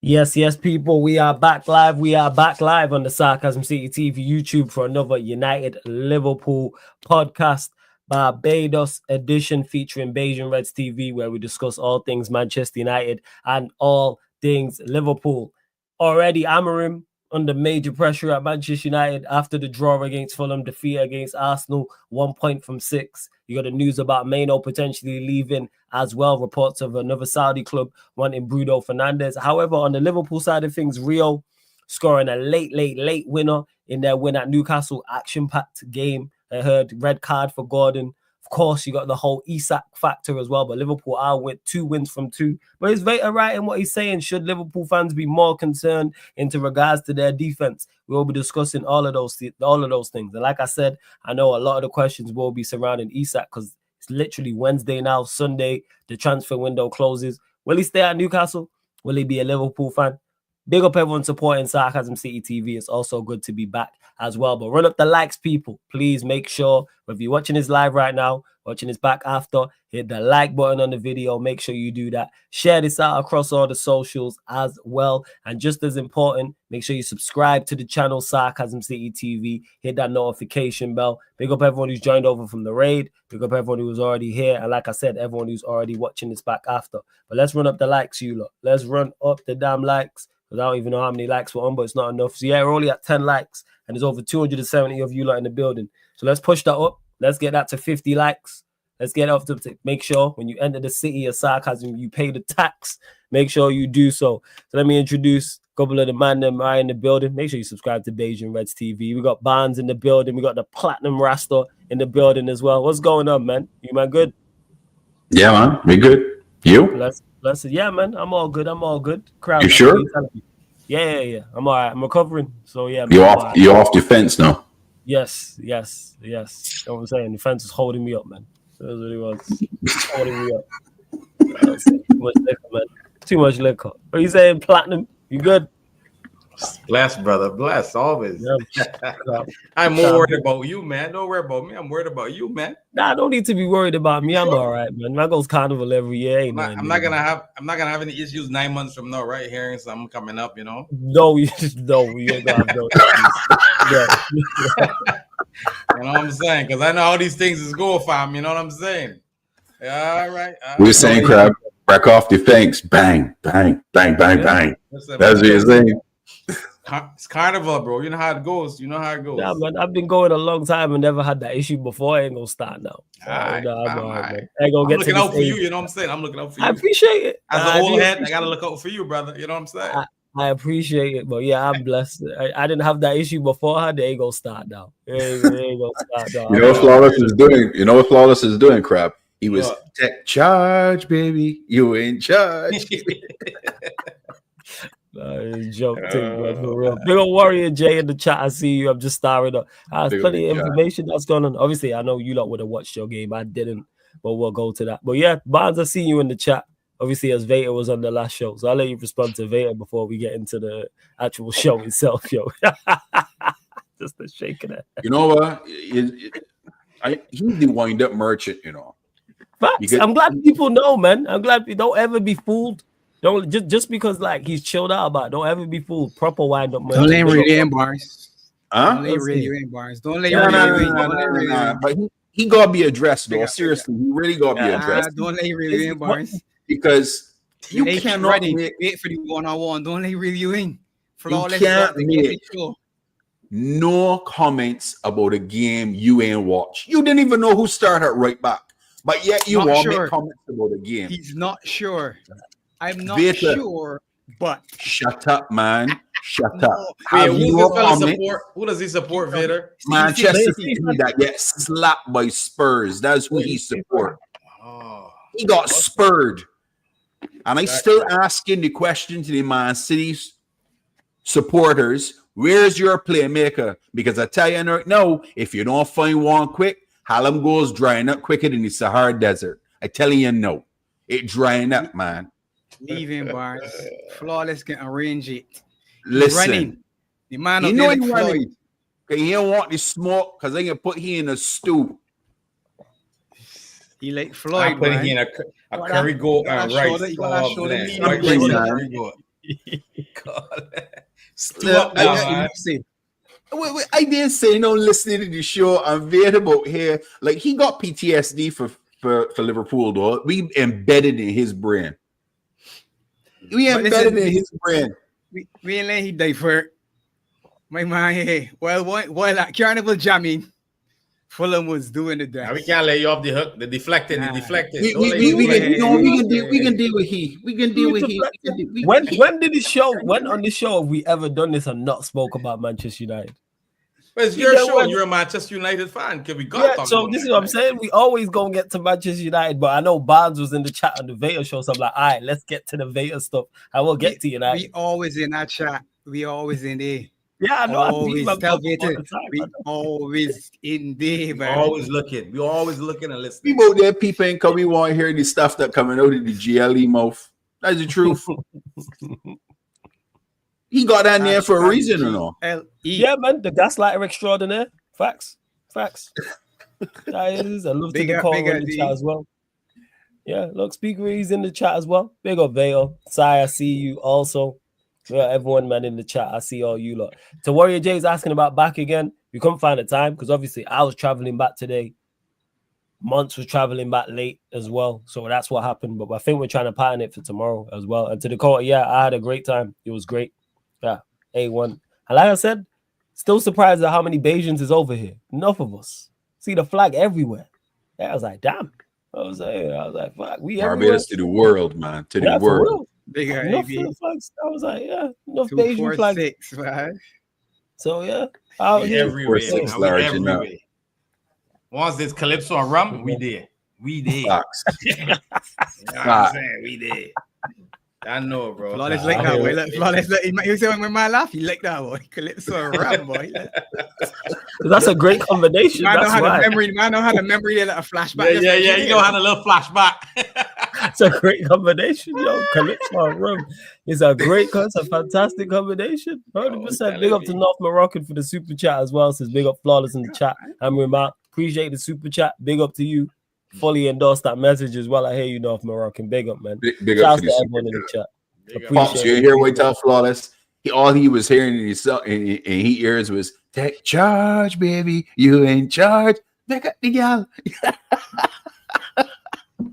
Yes, yes, people. We are back live. We are back live on the Sarcasm City TV YouTube for another United Liverpool podcast, Barbados edition featuring Beijing Reds TV, where we discuss all things Manchester United and all things Liverpool. Already, Amorim under major pressure at Manchester United after the draw against Fulham, defeat against Arsenal, 1 point from 6. You got the news about Maino potentially leaving as well. Reports of another Saudi club wanting Bruno Fernandes. However, on the Liverpool side of things, Rio scoring a late winner in their win at Newcastle. Action-packed game. I heard red card for Gordon. Of course, you got the whole Isak factor as well, but Liverpool are with 2 wins from 2. But is Veta right in what he's saying? Should Liverpool fans be more concerned into regards to their defense? We will be discussing all of those things. And like I said, I know a lot of the questions will be surrounding Isak because it's literally Wednesday now, Sunday, the transfer window closes. Will he stay at Newcastle? Will he be a Liverpool fan? Big up everyone supporting Sarcasm City TV. It's also good to be back as well. But run up the likes, people. Please make sure, if you're watching this live right now, watching this back after, hit the like button on the video. Make sure you do that. Share this out across all the socials as well. And just as important, make sure you subscribe to the channel Sarcasm City TV. Hit that notification bell. Big up everyone who's joined over from the raid. Big up everyone who was already here. And like I said, everyone who's already watching this back after. But let's run up the likes, you lot. Let's run up the damn likes. I don't even know how many likes we're on, but it's not enough. So yeah, we're only at 10 likes, and there's over 270 of you lot in the building. So let's push that up. Let's get that to 50 likes. Let's get off to make sure when you enter the city of Sarcasm, you pay the tax. Make sure you do so. So let me introduce a couple of the man that are in the building. Make sure you subscribe to Beijing Reds TV. We got Barnes in the building. We got the Platinum Rasta in the building as well. What's going on, man? You man good? Yeah, man. We good. You? Bless it. Yeah, man. I'm all good. Crowd. You sure? Yeah. I'm all right. I'm recovering. So yeah. You're off the fence now. Yes. You know what I'm saying? The fence is holding me up, man. That's what it was. Holding me up. Too much liquor, man. Too much liquor. What are you saying, Platinum? You good? Bless, brother. Bless, always. Yeah. I'm more worried about you, man. Don't worry about me. I'm worried about you, man. Nah, don't need to be worried about me. I'm all right, man. I goes carnival every year. I'm not gonna have any issues 9 months from now, right? Hearing something coming up, you know. No, you ain't gonna have no issues. You know what I'm saying? Because I know how these things is going, fam. You know what I'm saying? Yeah, all right. We're saying, crab, break off the fence. Bang, bang, bang, bang, Yeah. bang. Listen, That's what you're saying. it's carnival, bro. You know how it goes. Yeah, man. I've been going a long time and never had that issue before. I ain't gonna start now. I'm looking out for you. You know what I'm saying? I'm looking out for you. I appreciate it. As an old head, I gotta look out for you, brother. You know what I'm saying? I appreciate it, but yeah, I'm blessed. I didn't have that issue before. They ain't gonna start now. They ain't gonna start now. You know what Flawless is doing? You know what Flawless is doing, crab? He was tech charge, baby. You in charge. Joke thing, man, for real. Big old Warrior Jay in the chat. I see you. I'm just starring up. There's plenty of information that's going on. Obviously, I know you lot would have watched your game. I didn't, but we'll go to that. But yeah, Barnes, I see you in the chat. Obviously, as Veta was on the last show, so I'll let you respond to Veta before we get into the actual show itself, yo. Just a shaking it. You know what? He's the wind-up merchant, you know. Facts. I'm glad people know, man. I'm glad you don't ever be fooled. Don't just because like he's chilled out about it, don't ever be fooled. Proper wind up. Don't let him read in bars. Huh? Don't let him read in bars. Don't let him read in. But he gotta be addressed, though. Seriously, he really gotta be addressed. Don't let him read in bars. Because you cannot wait for the one-on-one. Don't let him read you in. You can't make no comments about a game you ain't watch. You didn't even know who started right back, but yet you want to make comments about a game. He's not sure. I'm not sure, but shut up, man. Shut up. Who does he support, Vader? Manchester City that gets slapped by Spurs. That's who he support. He got spurred. And I still asking the question to the Man City supporters, where's your playmaker? Because I tell you right now, if you don't find one quick, Hallam goes drying up quicker than the Sahara Desert. I tell you no. It drying up, man. Leave him, bars. Flawless can arrange it. Listen. Running. The man you know he's running. He don't want the smoke because they can put he in a stew. He like Floyd. I put him in a curry goat and rice. I didn't say no listening to the show and Vader about here. Like he got PTSD for Liverpool, though. We embedded in his brain. We embedded in his brain. We ain't let him divert. My man, hey, while at Carnival jamming, Fulham was doing the dance. Now we can't lay you off the hook. The deflected. We can deal with he. We can deal with he. When did the show? When on the show have we ever done this and not spoke about Manchester United? But it's your show. You're a Manchester United fan. Can we go? So this is what I'm saying. We always gonna get to Manchester United, but I know Barnes was in the chat on the Vader show, so I'm like, all right, let's get to the Vader stuff. I will get to United. We always in that chat. We always in there. Yeah, I know. Always we always in there, man. Always looking. We always looking and listening. People there, people ain't come. We want to hear the stuff that coming out of the GLE mouth. That's the truth. He got that there for a reason, or no? Yeah, man. The gaslighter extraordinaire. Facts. That is. I love to the call in the chat as well. Yeah, look, Speaker, he's in the chat as well. Big up, Vale. Sai, I see you also. Yeah, everyone, man, in the chat. I see all you lot. So Warrior J is asking about back again. We couldn't find the time because obviously I was traveling back today. Months was traveling back late as well. So that's what happened. But I think we're trying to pattern it for tomorrow as well. And to Dakota, yeah, I had a great time. It was great. Yeah, A1. And like I said, still surprised at how many Bajans is over here. Enough of us. See the flag everywhere. Yeah, I was like, damn. I was like, fuck, we Barbados to the world, man. To the world. Bigger flags. I was like, yeah, enough Bajan flags. Right? So yeah, out here everywhere. Once there's Calypso and rum, we did. We did. You know what I'm saying? We did. I know, bro. Flawless like that, boy. Flawless like you say when my laugh, he like that, boy. Calypso and rum, boy. That's a great combination. Man know how the memory a flashback. Yeah. You know how to little flashback. It's a great combination, yo. Calypso and rum. It's a fantastic combination. 100%. Big up to North Moroccan for the super chat as well. Says big up Flawless in the chat. Amorim out. Appreciate the super chat. Big up to you. Fully endorse that message as well. I hear you, North Moroccan. Big up, man. Big up to everyone in the chat. Pops, you hear what tell Flawless? All he was hearing in his ears was take charge, baby. You in charge. Back up the gal.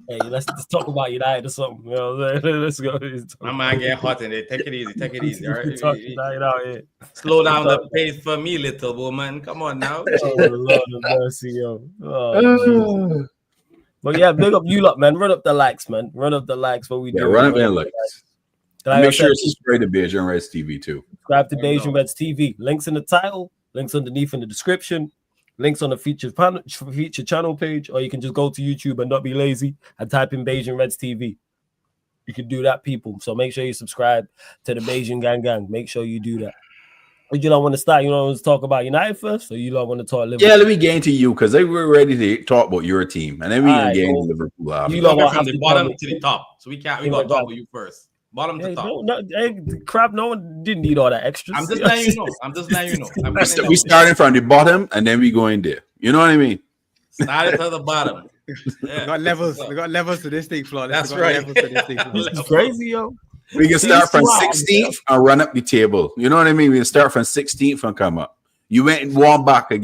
Hey, let's just talk about United or something. You know, let's go. My mind get hot in there. Take it easy. All right? Slow down the pace for me, little woman. Come on now. Oh, Lord of mercy, yo. Oh, but yeah, big up you lot, man. Run up the likes, man. Run up the likes. What we do. Run up the likes. Make sure to subscribe to Beijing Reds TV too. Subscribe to Beijing Reds TV. Links in the title. Links underneath in the description. Links on the feature channel page, or you can just go to YouTube and not be lazy and type in Beijing Reds TV. You can do that, people. So make sure you subscribe to the Beijing Gang. Make sure you do that. Would you not want to start? You want to talk about United first, or you don't want to talk Liverpool? Yeah, let me get into you because they were ready to talk about your team, and then we can get into Liverpool. You know, from the bottom to the top, so we got to talk about you first. Bottom to top. Crap, no one didn't need all that extra. I'm just letting you know. We started from the bottom and then we go in there. You know what I mean? Started to the bottom. Yeah. We got levels to this thing, Flaw. That's right. This is crazy, yo. We can start from 16th and run up the table. You know what I mean? We can start from 16th and come up. You went and warm back this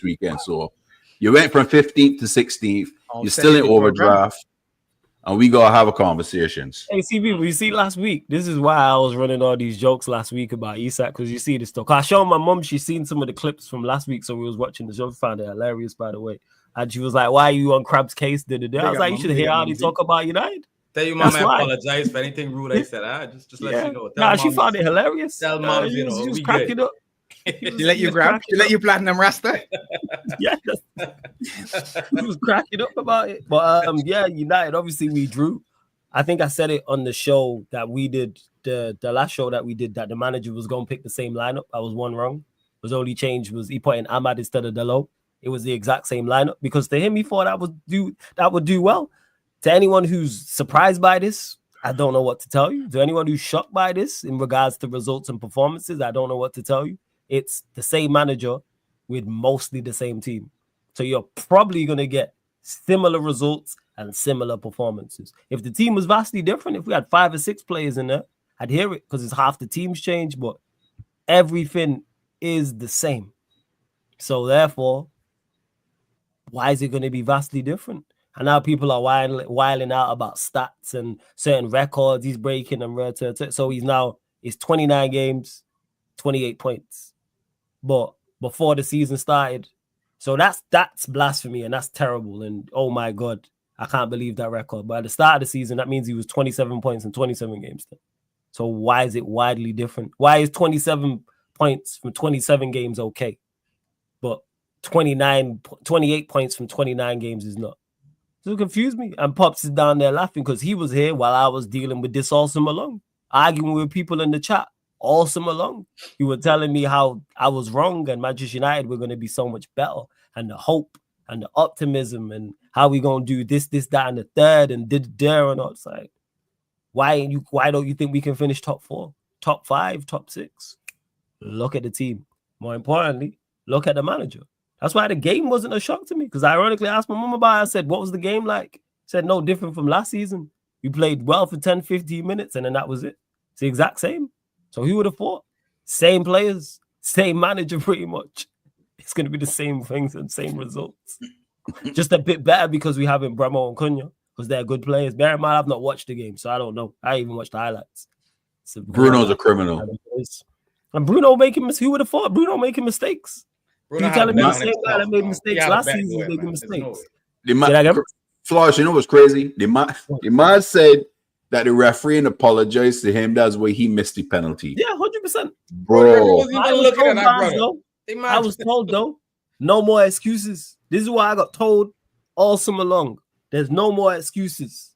weekend. So you went from 15th to 16th. You're still in overdraft. And we gotta have a conversations. Hey, CB, we see last week. This is why I was running all these jokes last week about Isak, because you see this stuff. I showed my mom, she's seen some of the clips from last week, so we was watching the show. Found it hilarious, by the way. And she was like, "Why are you on Crab's case?" I was like, "You should hear how they talk about United." Tell your mom I apologize for anything rude I said. Just let you know. Nah, she found it hilarious. Tell mom, she was cracking up. You let you platinum rasta. Yeah, he was cracking up about it. But yeah, United. Obviously, we drew. I think I said it on the show that we did, the last show that we did, that the manager was going to pick the same lineup. I was one wrong. The only change was he put in Ahmad instead of Delo. It was the exact same lineup because to him he thought that would do well. To anyone who's surprised by this, I don't know what to tell you. To anyone who's shocked by this in regards to results and performances, I don't know what to tell you. It's the same manager with mostly the same team. So you're probably going to get similar results and similar performances. If the team was vastly different, if we had 5 or 6 players in there, I'd hear it because it's half the team's changed, but everything is the same. So therefore, why is it going to be vastly different? And now people are whiling out about stats and certain records he's breaking and so it's 29 games, 28 points. But before the season started, so that's blasphemy and that's terrible. And oh my God, I can't believe that record. But at the start of the season, that means he was 27 points in 27 games. So why is it widely different? Why is 27 points from 27 games okay? But 28 points from 29 games is not. So it confused me. And Pops is down there laughing because he was here while I was dealing with this all summer long, arguing with people in the chat all summer long. You were telling me how I was wrong and Manchester United were going to be so much better, and the hope and the optimism and how we going to do this, that, and the third and did there and outside. Why don't you think we can finish top 4, top 5, top 6? Look at the team. More importantly, look at the manager. That's why the game wasn't a shock to me, because I ironically asked my mom about it. I said, what was the game like? She said, no different from last season. We played well for 10, 15 minutes, and then that was it. It's the exact same. So who would have thought? Same players, same manager pretty much. It's going to be the same things and same results. Just a bit better because we have Bremo and Cunha, because they're good players. Bear in mind, I've not watched the game, so I don't know. I even watched the highlights. So Bruno's a criminal. And Bruno who would have thought Bruno making mistakes? Bruno you telling me the same guy that made mistakes last season was making mistakes? Flores, you know what's crazy? The man said that the referee and apologized to him. That's why he missed the penalty. Yeah, 100%. Bro. I was told, though, no more excuses. This is why I got told all summer long. There's no more excuses.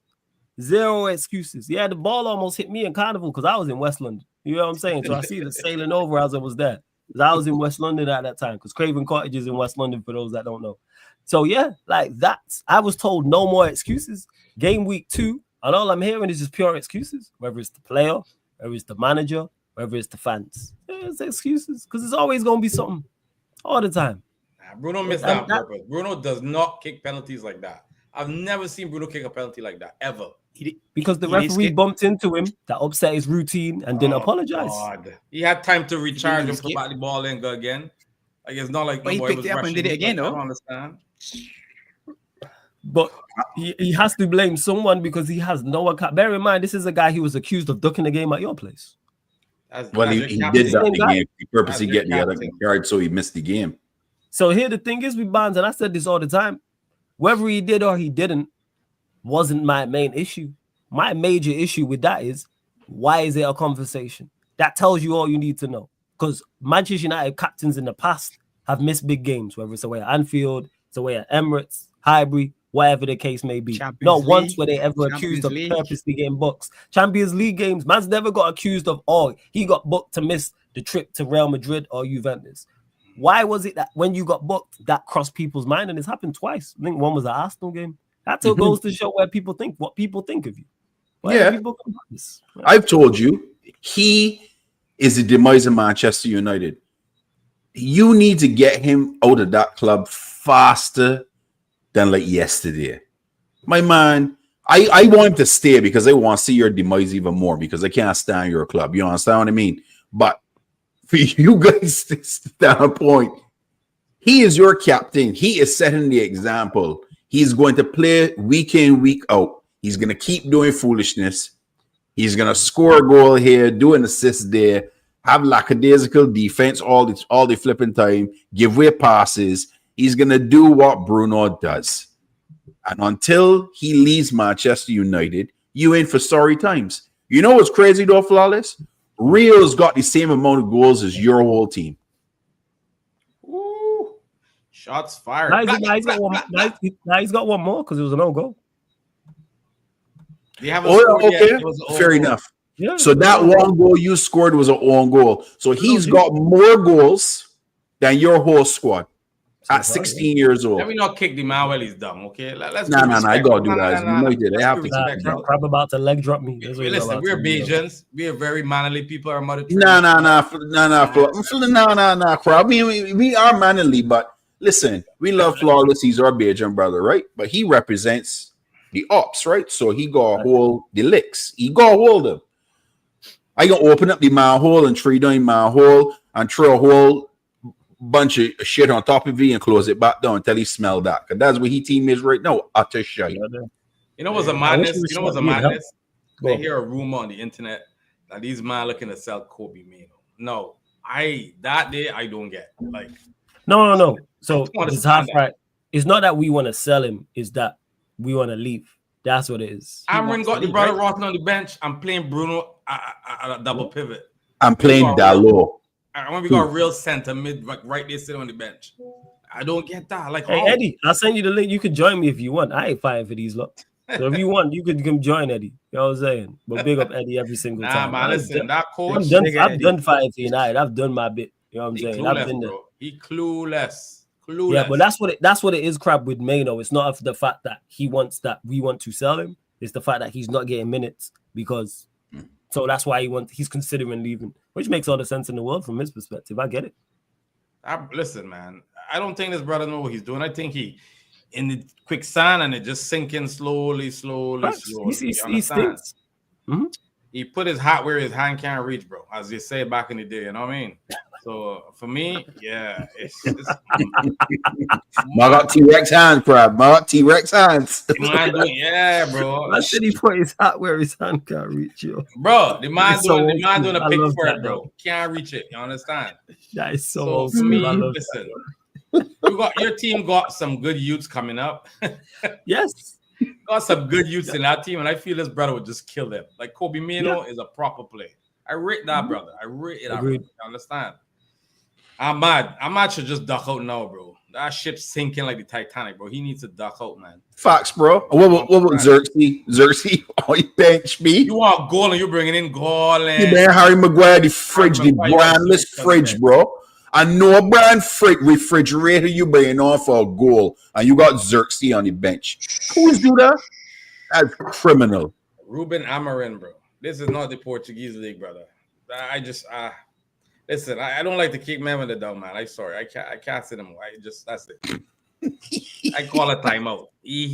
0 excuses. Yeah, the ball almost hit me in Carnival because I was in West London. You know what I'm saying? So I see it sailing over as I was there. I was in West London at that time because Craven Cottage is in West London for those that don't know. So yeah, like that. I was told no more excuses. Game week 2, and all I'm hearing is just pure excuses. Whether it's the player, whether it's the manager, whether it's the fans. Yeah, it's excuses because it's always going to be something all the time. Bruno missed that on purpose. Bruno does not kick penalties like that. I've never seen Bruno kick a penalty like that, ever. Because the referee bumped into him, that upset his routine and didn't apologize. God. He had time to recharge and put back the ball in, go again. Like it's not like he picked it up and did it again, though. I don't understand. But he has to blame someone because he has no account. Bear in mind, this is a guy who was accused of ducking the game at your place. He did duck the game. He purposely get the other yard, so he missed the game. So here the thing is with Barnes, and I said this all the time, whether he did or he didn't wasn't my main issue. My major issue with that is, why is it a conversation? That tells you all you need to know. Because Manchester United captains in the past have missed big games, whether it's away at Anfield, it's away at Emirates, Highbury, whatever the case may be. Not once were they ever accused of purposely getting booked. Champions League games, man's never got accused of, he got booked to miss the trip to Real Madrid or Juventus. Why was it that when you got booked, that crossed people's mind? And it's happened twice. I think one was an Arsenal game. That still goes to show what people think of you. I've told you, he is the demise of Manchester United. You need to get him out of that club faster than like yesterday. My man, I want him to stay because I want to see your demise even more because I can't stand your club. You understand what I mean? But for you guys to stand a point, he is your captain. He is setting the example. He's going to play week in, week out. He's going to keep doing foolishness. He's going to score a goal here, do an assist there, have lackadaisical defense all the flipping time, give away passes. He's going to do what Bruno does. And until he leaves Manchester United, you in for sorry times. You know what's crazy though, Flawless? Rio's got the same amount of goals as your whole team. Ooh. Shots fired. Now he's got one more because it was an own goal. Okay, fair enough. Yeah. So that one goal you scored was an own goal. So he's got more goals than your whole squad at 16 years old. Let me not kick the man while he's dumb, okay? Let's no, I gotta do that. They have to. I'm about to leg drop me. Listen, we're Bajans. We are very manly people. Our mother. No, crowd. We are manly, but listen, we love Flawless. He's our Bajan brother, right? But he represents the ops, right? So he got hold the licks. He got hold them. I gonna open up the manhole and tree down manhole and throw a whole bunch of shit on top of it and close it back down until he smell that. Cause that's what he team is right now. Utter shit. You know what's a madness? You know what's a madness? They hear a rumor on the internet that these man looking to sell Kobe Mino. No, that day I don't get like. No. So it's half right. It's not that we want to sell him. It's that we want to leave. That's what it is. Amorim got the brother rocking on the bench. I'm playing Bruno at a double pivot. I'm playing Dalot. When we got a real center mid right there sitting on the bench. I don't get that. Like, hey, Eddie, I'll send you the link. You can join me if you want. I ain't fighting for these lot. So if you want, you could come join Eddie. You know what I'm saying? But big up Eddie every single time. Man, listen, that coach. I've done fighting for United. I've done my bit. You know what I'm saying? I've been there. He clueless. Yeah, but that's what it is, crap, with Mano. It's not the fact that he wants that we want to sell him. It's the fact that he's not getting minutes because so that's why he's considering leaving, which makes all the sense in the world from his perspective. I get it. Listen, man, I don't think this brother knows what he's doing. I think he in the quicksand and it just sinking slowly. He stinks. Mm-hmm. He put his hat where his hand can't reach, bro, as they say back in the day. You know what I mean? So for me, yeah, it's I got T-Rex hands, bro. I got T-Rex hands. Yeah, bro. I said he put his hat where his hand can't reach you. Bro, the man doing a pick for it, bro. Can't reach it. You understand? That is so for me, listen. Your team got some good youths coming up. Yes. Got some good youths in that team, and I feel this brother would just kill them. Like Kobe Mino is a proper player. I rate that brother. I rate it. You understand? Ahmad should just duck out now, bro. That ship's sinking like the Titanic, bro. He needs to duck out, man. Facts, bro. What about Xerxes? Xerxes, oh, you bench me. You want goal and you're bringing in goal and you man Harry Maguire, the fridge, the brandless fridge, bro. I know a brand refrigerator you bringing on for a goal, and you got Xerxes on the bench. Who's do that? That's criminal. Ruben Amorim, bro. This is not the Portuguese league, brother. I just listen. I don't like to kick men with the down, man. I'm sorry. I can't sit him. That's it. I call a timeout.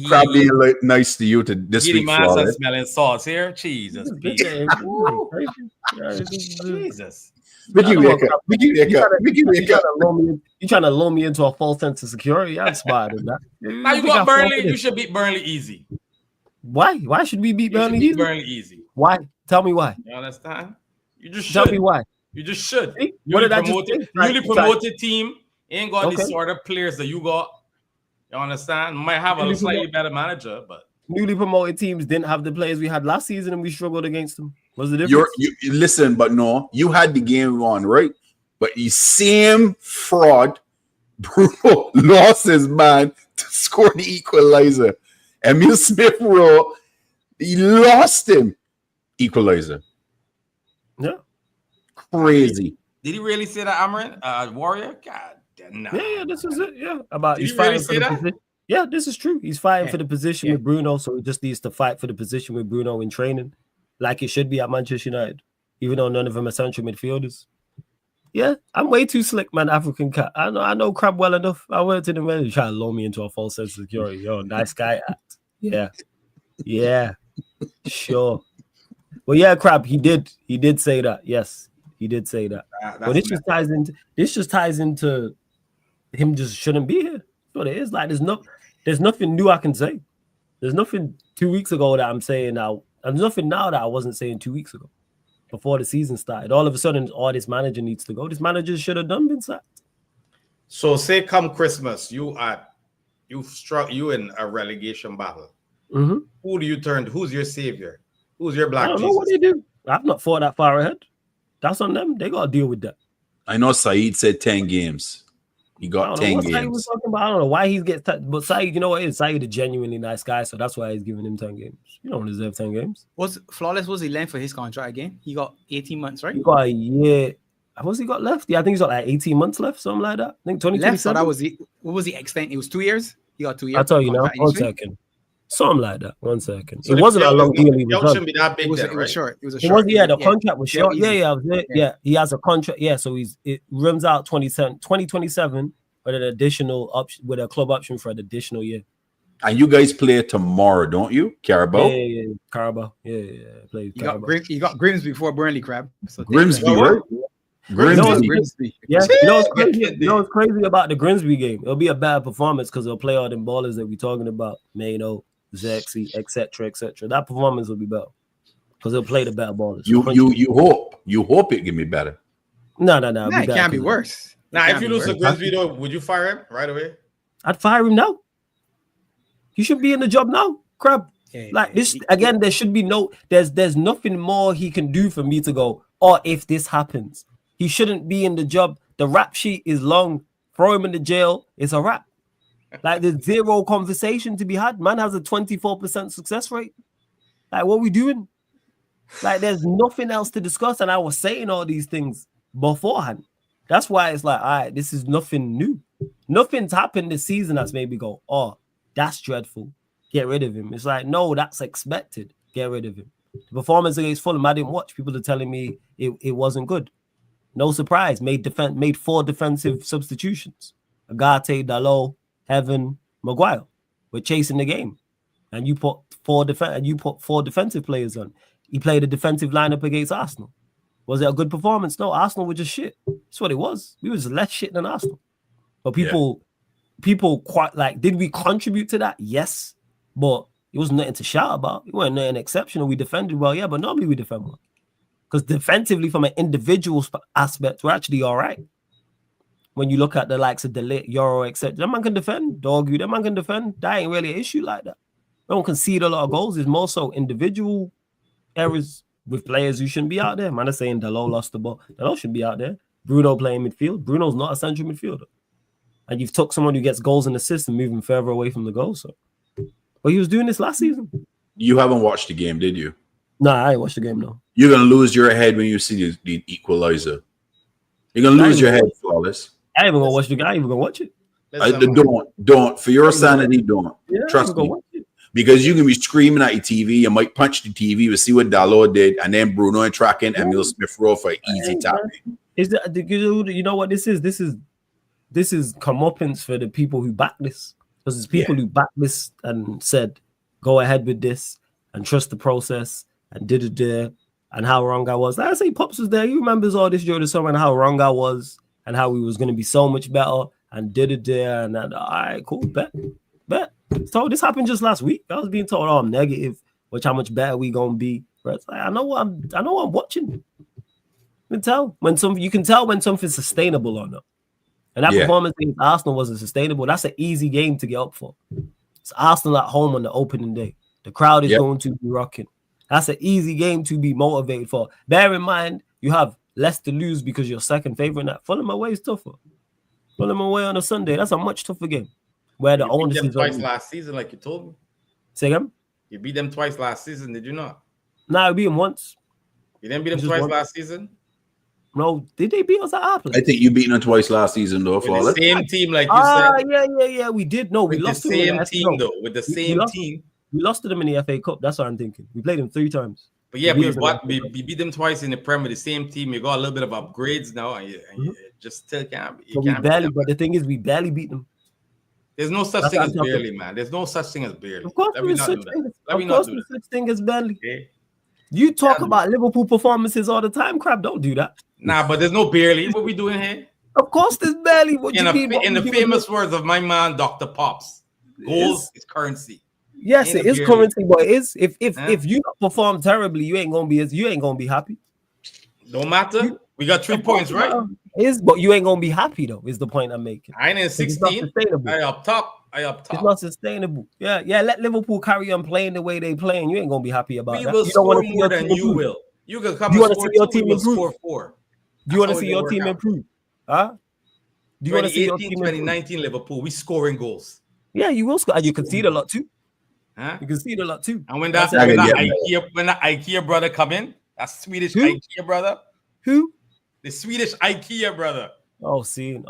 Probably nice to you to this week. Man smelling sauce here. Jesus. Jesus. You trying to lull me into a false sense of security? I'm smart in that. Now you got Burnley. You should beat Burnley easy. Why? Why should we beat Burnley easy? Burnley easy. Why? Tell me why. You understand? You just should. Tell me why. You just should. What did I just say? Newly promoted team ain't got the sort of players that you got. You understand? Might have a slightly better manager, but newly promoted teams didn't have the players we had last season, and we struggled against them. What's the difference? You listen, but no, you had the game on, right? But you same fraud, Bruno lost his man to score the equalizer. Emil Smith Rowe, he lost him. Equalizer. Yeah. Crazy. Did he really say that, Amorim? Warrior? God damn. Nah. Yeah, this is it. Yeah. About Did he's fighting really for the position. Yeah, this is true. He's fighting for the position with Bruno, so he just needs to fight for the position with Bruno in training, like it should be at Manchester United, even though none of them are central midfielders. Yeah, I'm way too slick, man. African cat. I know Crab well enough. I went to the man try to lull me into a false sense of security. Yo, nice guy act. Yeah, sure. Well, yeah, Crab. He did say that. Yes, he did say that. But this just ties into him just shouldn't be here. That's what it is. Like there's nothing new I can say. There's nothing 2 weeks ago that I'm saying now. There's nothing now that I wasn't saying 2 weeks ago. Before the season started, all of a sudden, this manager needs to go. This manager should have been sacked. So, say come Christmas, you in a relegation battle. Mm-hmm. Who do you turn to? Who's your savior? Who's your black Jesus? I don't know what they do. I've not thought that far ahead. That's on them. They got to deal with that. I know Saeed said 10 games. He got 10 games. Was talking about. I don't know why he gets but Saeed, you know what? Saeed a genuinely nice guy, so that's why he's giving him 10 games. You don't deserve 10 games. Was the length for his contract again? He got 18 months, right? He got a year. What's he got left? Yeah, I think he's got like 18 months left, something like that. I think 2027. That was the what was the extent? It was 2 years. He got 2 years. I'll tell you now. 1 second. Something like that. 1 second. So it wasn't a long deal. It shouldn't be that big. It was short. It was a short. The contract was short. Yeah. He has a contract. Yeah, so it runs out 2027 with an additional option, with a club option for an additional year. And you guys play tomorrow, don't you? Carabao? Yeah. Carabao. Yeah. Played Carabao. You got Grimsby before Burnley, Crab. So Grimsby, right? Grimsby. Yeah, you know what's crazy about the Grimsby game? It'll be a bad performance because they'll play all them ballers that we're talking about, Mano, Zexy, etc. That performance will be better because they'll play the better ballers. You hope it can be better. No, it can't be worse. Now, if you lose to Grimsby, though, would you fire him right away? I'd fire him now. He should be in the job now, Crab. Like this again, there should be there's nothing more he can do for me to go, or if this happens. He shouldn't be in the job. The rap sheet is long. Throw him in the jail. It's a wrap. Like there's zero conversation to be had. Man has a 24% success rate. Like what we doing? Like there's nothing else to discuss. And I was saying all these things beforehand. That's why it's like, all right, this is nothing new. Nothing's happened this season that's made me go, oh, that's dreadful. Get rid of him. It's like, no, that's expected. Get rid of him. The performance against Fulham, I didn't watch. People are telling me it wasn't good. No surprise. Made 4 defensive substitutions. Agate, Dalot, Heaven, Maguire. We're chasing the game. And you put 4 defensive players on. He played a defensive lineup against Arsenal. Was it a good performance? No, Arsenal were just shit. That's what it was. We was less shit than Arsenal. But people quite like, did we contribute to that? Yes. But it was nothing to shout about. It wasn't nothing exceptional. We defended well, yeah, but normally we defend well. Because defensively, from an individual aspect, we're actually all right. When you look at the likes of Delete, Euro, etc., that man can defend. Dog, that man can defend. That ain't really an issue like that. We don't concede a lot of goals. It's more so individual errors with players who shouldn't be out there. Man, I'm saying Dalot lost the ball. Dalot should be out there. Bruno playing midfield. Bruno's not a central midfielder. And you've took someone who gets goals and assists and moving further away from the goal. So, but he was doing this last season. You haven't watched the game, did you? Nah, I ain't watched the game, no. You're going to lose your head when you see the equalizer. You're going to lose your head, Flawless. I ain't even going to watch the game. I ain't even going to watch it. Don't. For your sanity, don't. Yeah, trust me. Because you can be screaming at your TV. You might punch the TV. We'll see what Dalot did. And then Bruno and tracking Emil Smith Rowe for easy tapping. You know what this is? This is comeuppance for the people who back this. Because it's people who back this and said, go ahead with this and trust the process and did it there and how wrong I was. Like I say, Pops was there. He remembers all this during the summer and how wrong I was and how we was going to be so much better and did it there. And all right, cool, bet. So this happened just last week. I was being told, oh, I'm negative, which how much better we going to be. But it's like, I know what I'm watching. You can tell when something's sustainable or not. And that performance against Arsenal wasn't sustainable. That's an easy game to get up for. It's Arsenal at home on the opening day. The crowd is going to be rocking. That's an easy game to be motivated for. Bear in mind, you have less to lose because you're second favorite. That Fulham away is tougher. Fulham away on a Sunday. That's a much tougher game. Where the onus is twice last season, like you told me. Say again? You beat them twice last season, did you not? No, I beat them once. You didn't beat them twice last season? No, did they beat us at our place? I think you beat them twice last season, though. With the same team, like you said. Yeah, we did. No, we lost the same team, though. With the same team. We lost to them in the FA Cup. That's what I'm thinking. We played them 3 times. But yeah, we beat them twice in the Premier, the same team. You got a little bit of upgrades now, and you just still can't. But the thing is, we barely beat them. There's no such thing as barely, man. There's no such thing as barely. Of course, there's such thing as barely. Okay. You talk about Liverpool performances all the time, crap. Don't do that. Nah, but there's no barely. What we doing here? Of course, there's barely. In the famous words of my man, Dr. Pops, goals is currency. Yes, it is currency, but it is. If you perform terribly, you ain't gonna be happy. No matter. We got 3 points, right? But you ain't gonna be happy though. Is the point I'm making? I ain't in 16. I up top. It's not sustainable. Yeah. Let Liverpool carry on playing the way they playing. You ain't gonna be happy about that. We will score more than you will. You can come. Do you want to see your team improve? 4. Do you want to see your team improve? Huh? Do you want to see your team 2019 Liverpool? We scoring goals. Yeah, you will score. And you concede a lot too. Huh? You concede a lot too. And when that IKEA brother come in, that Swedish IKEA brother. Who? The Swedish IKEA brother. Oh, you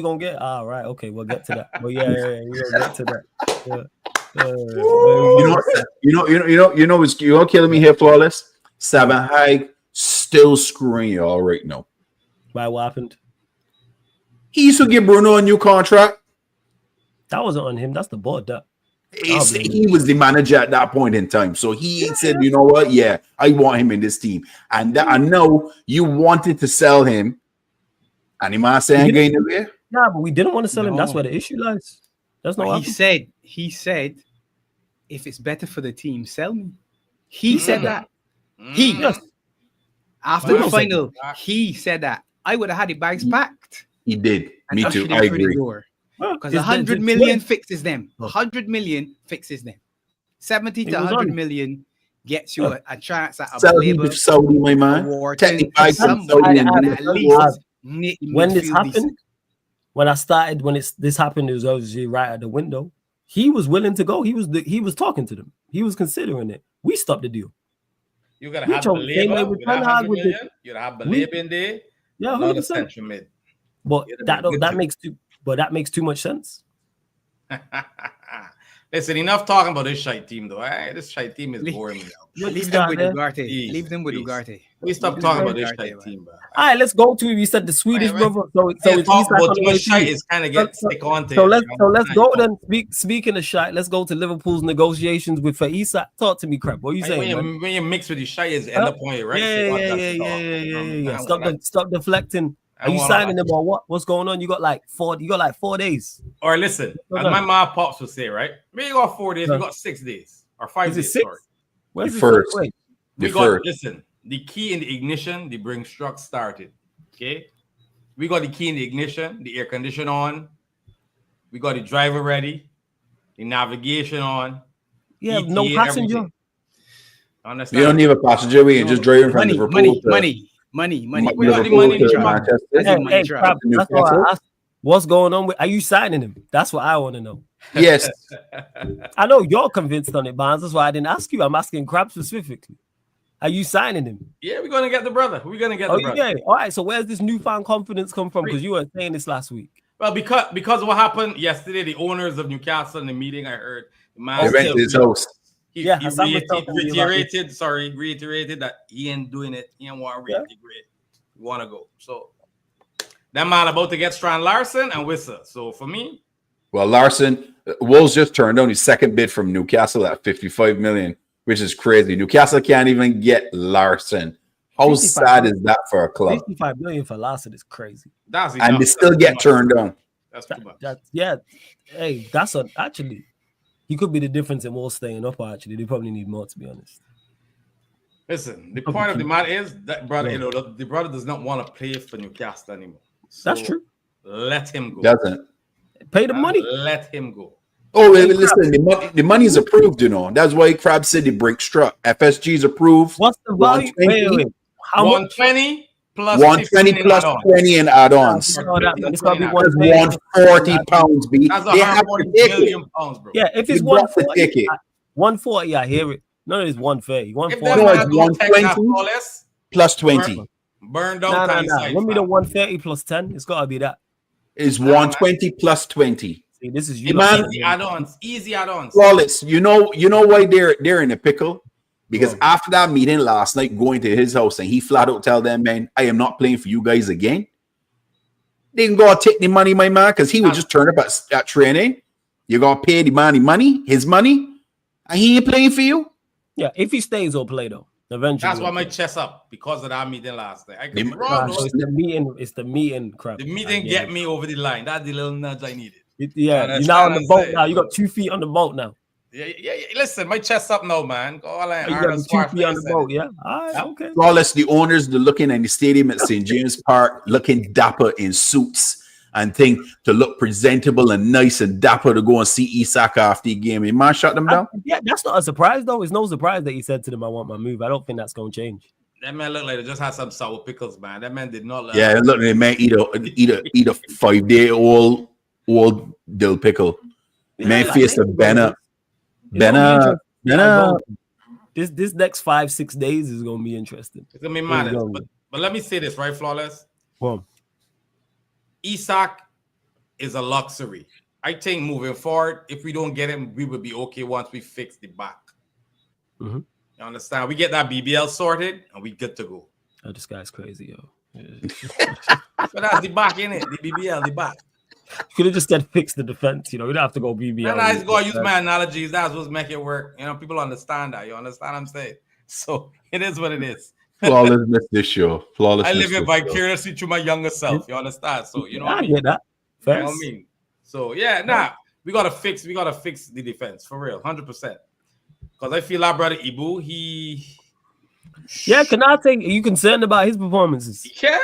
gonna get? All right, okay, we'll get to that. Well, yeah, we're gonna get to that. You know what's killing me here, Flawless? 7 High still screwing you all right now. Why? What happened? He used to give Bruno a new contract. That wasn't on him. That's the board. That He was the manager at that point in time. So he said, you know what? Yeah, I want him in this team. And I know you wanted to sell him. And he might say, ain't going nowhere. Yeah, but we didn't want to sell him. That's where the issue lies. That's not what he said, if it's better for the team, sell me. He said that. After the final, he said that. I would have had the bags packed. He did. Me too. I agree. Because 100 million fixes them. 100 million fixes them. 70 to 100 million gets you a chance at a label Saudi, my man. When this happened, this happened, it was obviously right at the window. He was willing to go. He was talking to them. He was considering it. We stopped the deal. You gotta have the label. You gotta have the label in there. Yeah, 100%. But that makes too much sense. Listen, enough talking about this shite team, though. This shite team is boring me now. Leave them with Ugarte. Leave them with Ugarte. We stop talking about this shite team, bro. All right, let's go to it. You said the Swedish brother. So it's talk about too much shite is kind of get stick on to. So let's go then. Speaking of shite, let's go to Liverpool's negotiations with Isak. Talk to me, crap. What are you saying? When you mix with the shite, is end up point, right? Yeah. Stop deflecting. Are you signing them or what? What's going on? You got like 4 days. Or listen, as my mom pops would say, right? We got 4 days, we got 6 days. Or 5 days. 6? Where's the first? Listen, the key in the ignition, the bring struck started. Okay. We got the key in the ignition, the air conditioner on. We got the driver ready, the navigation on. Yeah, ETA, no passenger. Everything. Understand? You don't need a passenger. We can just drive in from Liverpool. Money. We got the money to Manchester. Hey, that's why I asked, what's going on with? Are you signing him? That's what I want to know. Yes. I know you're convinced on it, Barnes. That's why I didn't ask you. I'm asking Crab specifically. Are you signing him? Yeah, we're gonna get the brother. We're gonna get the brother. Yeah. All right. So where's this newfound confidence come from? Because you were saying this last week. Well, because of what happened yesterday, the owners of Newcastle in the meeting, I heard the man they rented his house. He reiterated that he ain't doing it. He ain't want to reintegrate. He want to go. So that man about to get Strand Larson and Wissa. So for me, well, Larson, Wolves just turned down his second bid from Newcastle at 55 million, which is crazy. Newcastle can't even get Larson. How sad is that for a club? 55 million for Larson is crazy. And they still get turned down. That's too much. Hey, actually. He could be the difference in Wolves staying up. Actually, they probably need more, to be honest. Listen, the point of the matter is that brother, the brother does not want to play for Newcastle anymore. So that's true. Let him go. Doesn't pay the money. Let him go. Oh, listen, the money is approved. That's why Crab said the break struck. FSG's approved. What's the value? Wait. How 120 plus 120 plus 20 in add-ons. It's gonna be 140 pounds. B. That's 140 million pounds, bro. Yeah, if it's 140, 140, I hear it. No, it's 130. 140. No, it's 120 plus 20. Burn down. Let me the 130 plus 10. It's gotta be that. It's 120 plus 20. See, this is easy add-ons. Easy add-ons. Flawless. You know why they're in a pickle? Because after that meeting last night, going to his house, and he flat out tell them, man, I am not playing for you guys again. They can go and take the money, my man, because he would just turn up at training. You're going to pay the money, his money, and he ain't playing for you? Yeah, if he stays, he'll play, though. Eventually. That's why my chest up, because of that meeting last night. It's the meeting, crap. The meeting get me over the line. That's the little nudge I needed. You're now on the boat now. You got 2 feet on the boat now. Yeah. Listen, my chest up now, man. Go all you got 2 feet on the boat, yeah. All right, okay. Flawless, the owners, they're looking at the stadium at St. James Park, looking dapper in suits and think to look presentable and nice and dapper to go and see Isak after the game. You man shut them down? Yeah, that's not a surprise, though. It's no surprise that he said to them, I want my move. I don't think that's going to change. That man looked like they just had some sour pickles, man. That man did not look. Yeah, look, the man eat a 5-day-old dill pickle. Man faced a banner. This next 5-6 days is gonna be interesting. It's gonna be mad. But let me say this, right, Flawless? Well, Isak is a luxury. I think moving forward, if we don't get him, we will be okay once we fix the back. Mm-hmm. You understand? We get that BBL sorted and we good to go. Oh, this guy's crazy, yo. So that's the back, innit? The BBL, the back. could have just said fix the defense. You know, you don't have to go BBL. And I just go use my analogies. That's what's making it work. You know, people understand that. You understand what I'm saying? So it is what it is. Flawlessness this show. Flawlessness. I live it vicariously through my younger self. You understand? So you know what I mean? Get that. You know what I mean? So yeah, we gotta fix the defense for real, 100%. Because I feel our brother Ibu, can I take? Are you concerned about his performances? Yeah.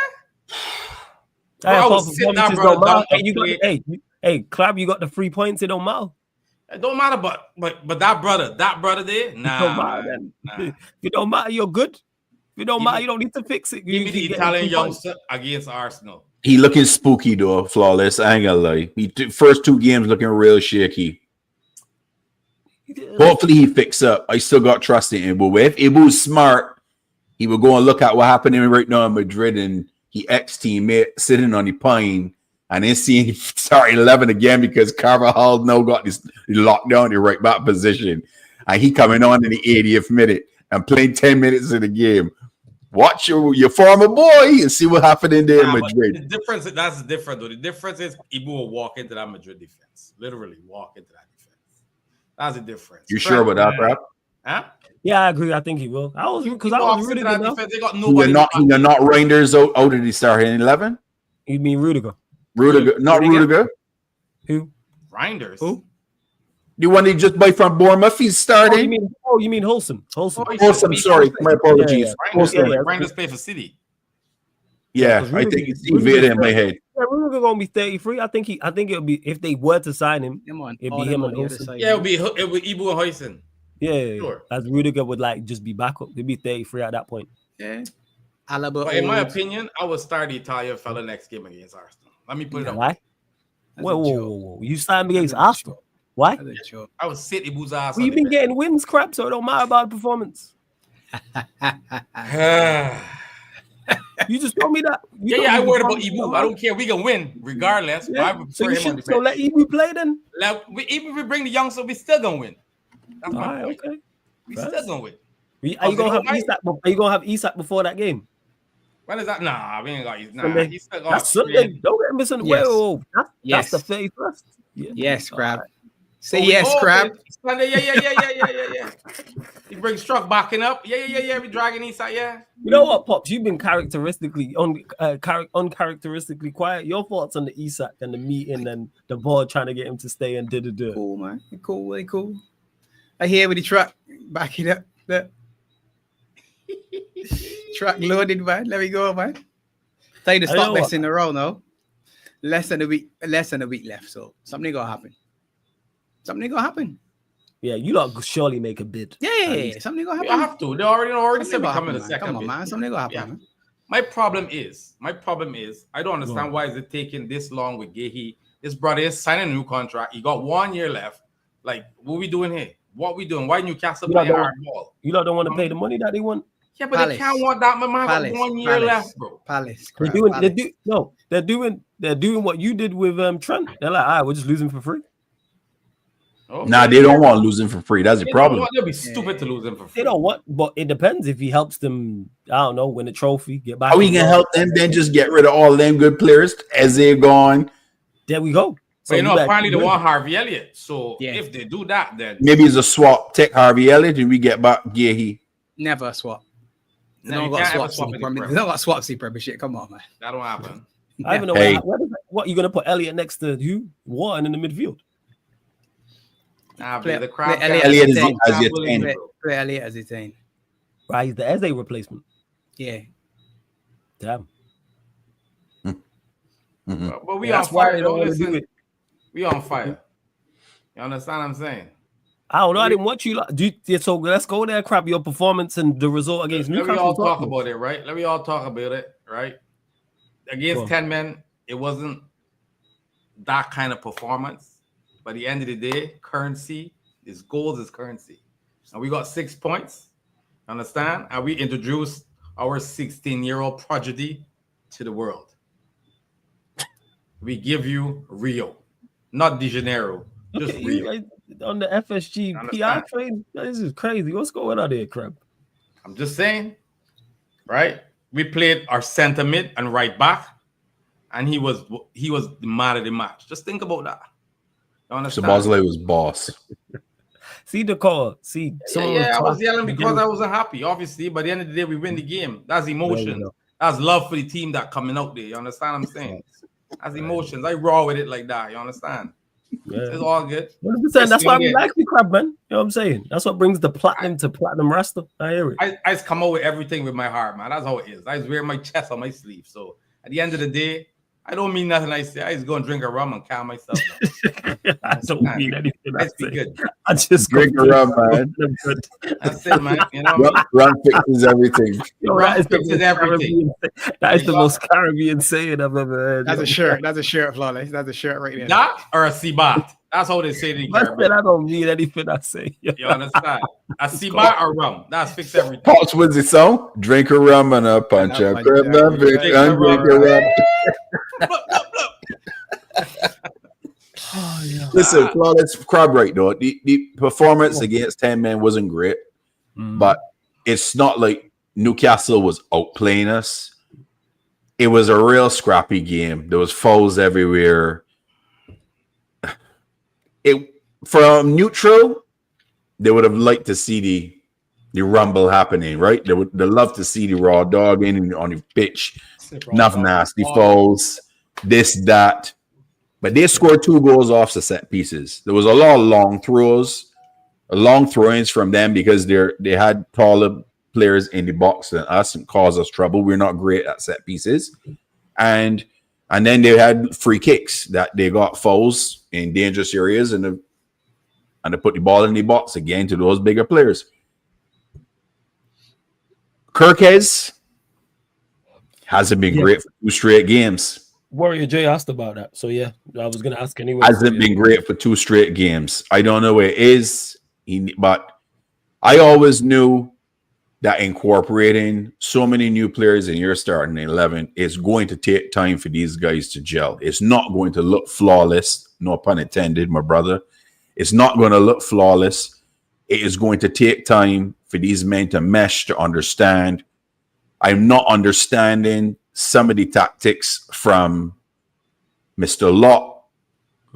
Hey, Club, you got the 3 points. It don't matter. It don't matter, but that brother there, nah. If it don't matter, you're good. If it don't matter, you don't need to fix it. Give me the Italian youngster against Arsenal. He looking spooky though, Flawless. I ain't gonna lie. First 2 games looking real shaky. Hopefully he fix up. I still got trust in Ibu. If Ibu's smart, he will go and look at what happening right now in Madrid and he ex-teammate sitting on the pine and then seeing him start 11 again because Carvajal now got this locked down in the right back position. And he coming on in the 80th minute and playing 10 minutes in the game. Watch your former boy and see what happened in there in Madrid. That's different though. The difference is Ibu will walk into that Madrid defense. Literally walk into that defense. That's the difference. You sure about that, bro? Huh? Yeah, I agree. I think he will. I was Rudiger. They got nobody. You're not Reinders out of the starting 11. You mean Rudiger? Rudiger. Who? Reinders. Who? The one they just buy from Bournemouth. He's starting. You mean Wholesome? Wholesome. Sorry, my apologies. Reinders play for City. Yeah, I think it's evaded in my head. Yeah, Rudiger gonna be 33. I think it'll be if they were to sign him. It'd be him and Wholesome. Yeah, it would be Ibu and Hoyson. Yeah, sure. As Rudiger would just be back up. He'd be 33 at that point. Yeah. But in my opinion, I would start the Italian fella next game against Arsenal. Let me put it on. Why? Whoa. You signed me against Arsenal. Why? I would sit Ibu's ass. Well, you've been getting wins, crap, so it don't matter about the performance. You just told me that. I worried about Ibu. I don't care. We can win regardless. Yeah. So let Ibu play then. Even if we bring the youngster, we still gonna win. That's my point. Okay. We still gonna win. Are you gonna have Isak before that game? When is that? Nah, we ain't got Isak. Nah, he's still got Sunday. Don't get missing. Whoa, that's the 31st. Yes, Crab. Say yes, Crab. Sunday, yeah. He brings Struck backing up. Yeah. We dragging Isak, yeah. You know what, Pops? You've been uncharacteristically quiet. Your thoughts on the Isak and the meeting and the board trying to get him to stay and did. Cool, man. Cool. I hear with the truck backing up. Look. Truck loaded, man. Let me go, man. Tell you the stop best in a row, no? Less than a week left. So something gonna happen. Yeah, you lot surely make a bid. Yeah, something gonna happen. You have to. They already said we're coming in the second. Come on, man. Something gonna happen. Man. My problem is, I don't understand why is it taking this long with Gehi. This brother is signing a new contract. He got 1 year left. Like, what we doing here? What we doing? Why Newcastle play hard ball? You lot don't want to pay the money that they want. Yeah, but they can't want that. My man got 1 year left, bro. Palace. They're doing what you did with Trent. They're like, all right, we're just losing for free. Okay. Nah, they don't want to lose him for free. That's the problem. They'll be stupid to lose him for free. They don't want, but it depends if he helps them. I don't know, win a trophy, get back. How we can help them? Then just get rid of all them good players as they're gone. There we go. So apparently they want Harvey Elliott. So if they do that, then maybe it's a swap. Take Harvey Elliott and we get back Gehi. Never a swap. No, you can't swap. They don't got swapsy premiership. Come on, man. That don't happen. I don't even know what you're gonna put Elliott next to who? Warren in the midfield. Play Elliott as your 10. Play Elliott as your 10. Right, he's the Eze replacement. Yeah. Damn. Mm-hmm. But we on fire. Listen, we on fire. You understand what I'm saying? I don't know. I didn't want you. So let's go there, crap. Your performance and the result against Newcastle. Let me all talk about it, right? Against 10 men, it wasn't that kind of performance. But at the end of the day, currency is gold is currency. And we got 6 points. Understand? And we introduced our 16-year-old prodigy to the world. We give you Rio, not De Janeiro. Just Rio. Right on the FSG PR train. This is crazy. What's going on there, crap? I'm just saying, right? We played our center mid and right back. and he was the man of the match. Just think about that. You understand? Szoboszlai was boss. See the call. See, I was yelling because I wasn't happy. Obviously, by the end of the day, we win the game. That's emotion. That's love for the team that coming out there. You understand what I'm saying? That's emotions. I raw with it like that. You understand? Yeah. It's all good. 100%. That's why we like the crab, man. You know what I'm saying? That's what brings the platinum to platinum Rasta. I hear it. I just come out with everything with my heart, man. That's how it is. I just wear my chest on my sleeve. So at the end of the day, I don't mean nothing I say. I just go and drink a rum and calm myself down. I don't mean anything I say. Good. I just drink a rum, man. That's it, man. You know what I mean? Rum fixes everything. Rum fixes everything. That is the most Caribbean saying I've ever heard. That's a shirt. That's a shirt, Flawless. That's a shirt right there. That or a Sibat. That's how they say it in Caribbean. I don't mean anything I say. You understand? A Sibat or rum. That's fix everything. Pops wins the song. Drink a rum and a punch up. Drink a rum. Oh, yeah. Listen, Flawless crab right though. The performance against 10 men wasn't great, but it's not like Newcastle was outplaying us. It was a real scrappy game. There was fouls everywhere. From neutral, they would have liked to see the rumble happening, right? They love to see the raw dog in on the pitch. Enough nasty fouls, this, that. But they scored 2 goals off the set pieces. There was a lot of long throw-ins from them because they had taller players in the box than us and caused us trouble. We're not great at set pieces. And then they had free kicks that they got fouls in dangerous areas and they put the ball in the box again to those bigger players. Kirkes hasn't been great for 2 straight games. Warrior J asked about that. So, yeah, I was going to ask anyway. Hasn't been great for 2 straight games. I don't know where it is, but I always knew that incorporating so many new players in your starting 11 is going to take time for these guys to gel. It's not going to look flawless, no pun intended, my brother. It's not going to look flawless. It is going to take time for these men to mesh, to understand. I'm not understanding some of the tactics from Mr. Locke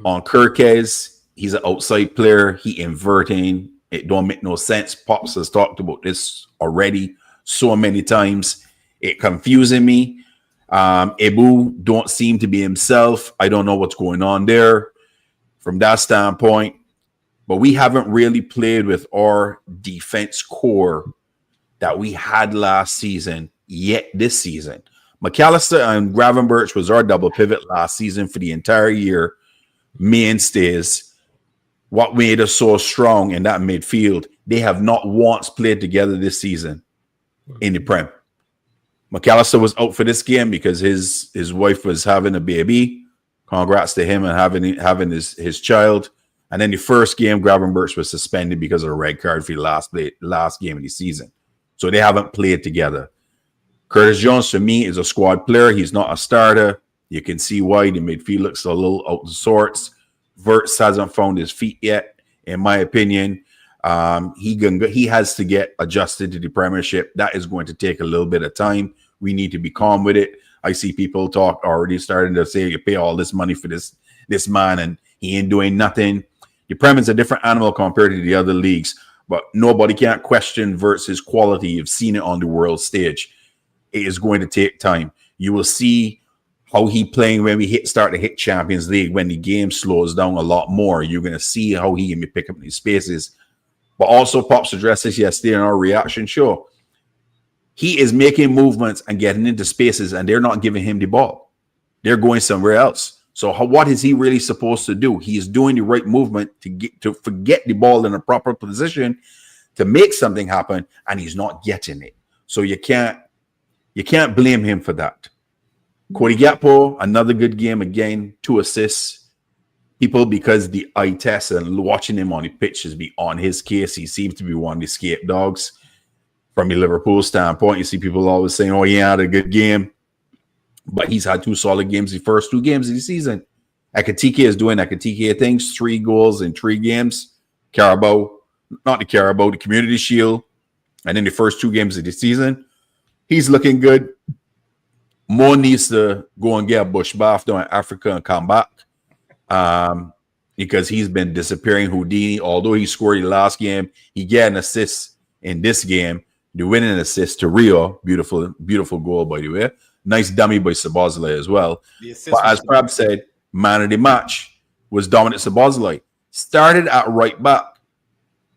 on Kirkes. He's an outside player. He inverting. It don't make no sense. Pops has talked about this already so many times. It confusing me. Ebu don't seem to be himself. I don't know what's going on there from that standpoint. But we haven't really played with our defense core that we had last season yet this season. McAllister and Gravenberch was our double pivot last season for the entire year. Mainstays. What made us so strong in that midfield, they have not once played together this season in the Prem. McAllister was out for this game because his wife was having a baby. Congrats to him and having his child. And then the first game, Gravenberch was suspended because of a red card for the last game of the season. So they haven't played together. Curtis Jones, for me, is a squad player. He's not a starter. You can see why the midfield looks a little out of sorts. Verts hasn't found his feet yet, in my opinion. He has to get adjusted to the Premiership. That is going to take a little bit of time. We need to be calm with it. I see people already starting to say you pay all this money for this man and he ain't doing nothing. The Prem is a different animal compared to the other leagues, but nobody can't question Verts' quality. You've seen it on the world stage. It is going to take time. You will see how he playing when we start to hit Champions League, when the game slows down a lot more. You're going to see how he can pick up these spaces. But also, Pops addressed this yesterday in our reaction show. He is making movements and getting into spaces, and they're not giving him the ball. They're going somewhere else. So what is he really supposed to do? He is doing the right movement to forget the ball in a proper position to make something happen, and he's not getting it. So you can't blame him for that. Cody Gakpo, another good game again, 2 assists. People, because the eye test and watching him on the pitch is on his case. He seems to be one of the escape dogs from the Liverpool standpoint. You see people always saying, oh, he had a good game. But he's had 2 solid games the first 2 games of the season. Ekitike is doing Ekitike things, 3 goals in 3 games. The Community Shield. And in the first 2 games of the season, he's looking good. Mo needs to go and get a bush bath down in Africa and come back. Because he's been disappearing Houdini. Although he scored the last game, he got an assist in this game. The winning assist to Rio. Beautiful, beautiful goal, by the way. Nice dummy by Szoboszlai as well. But as Crab said, man of the match was Dominic Szoboszlai. Started at right back,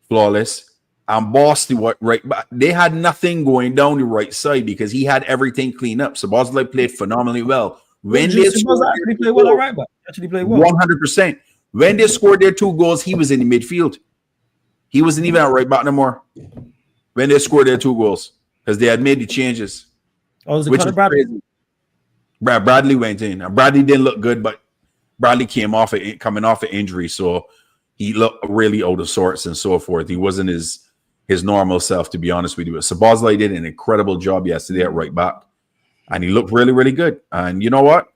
flawless, and bossed the right back. They had nothing going down the right side because he had everything cleaned up. Szoboszlai played phenomenally well. When they actually play well at right back. Actually play well. 100%. When they scored their 2 goals, he was in the midfield. He wasn't even at right back no more. When they scored their 2 goals, because they had made the changes. Oh, was it Conor Bradley? Crazy. Bradley went in. And Bradley didn't look good, but Bradley coming off an injury, so he looked really out of sorts and so forth. He wasn't his normal self, to be honest with you. But Szoboszlai did an incredible job yesterday at right back, and he looked really, really good. And you know what?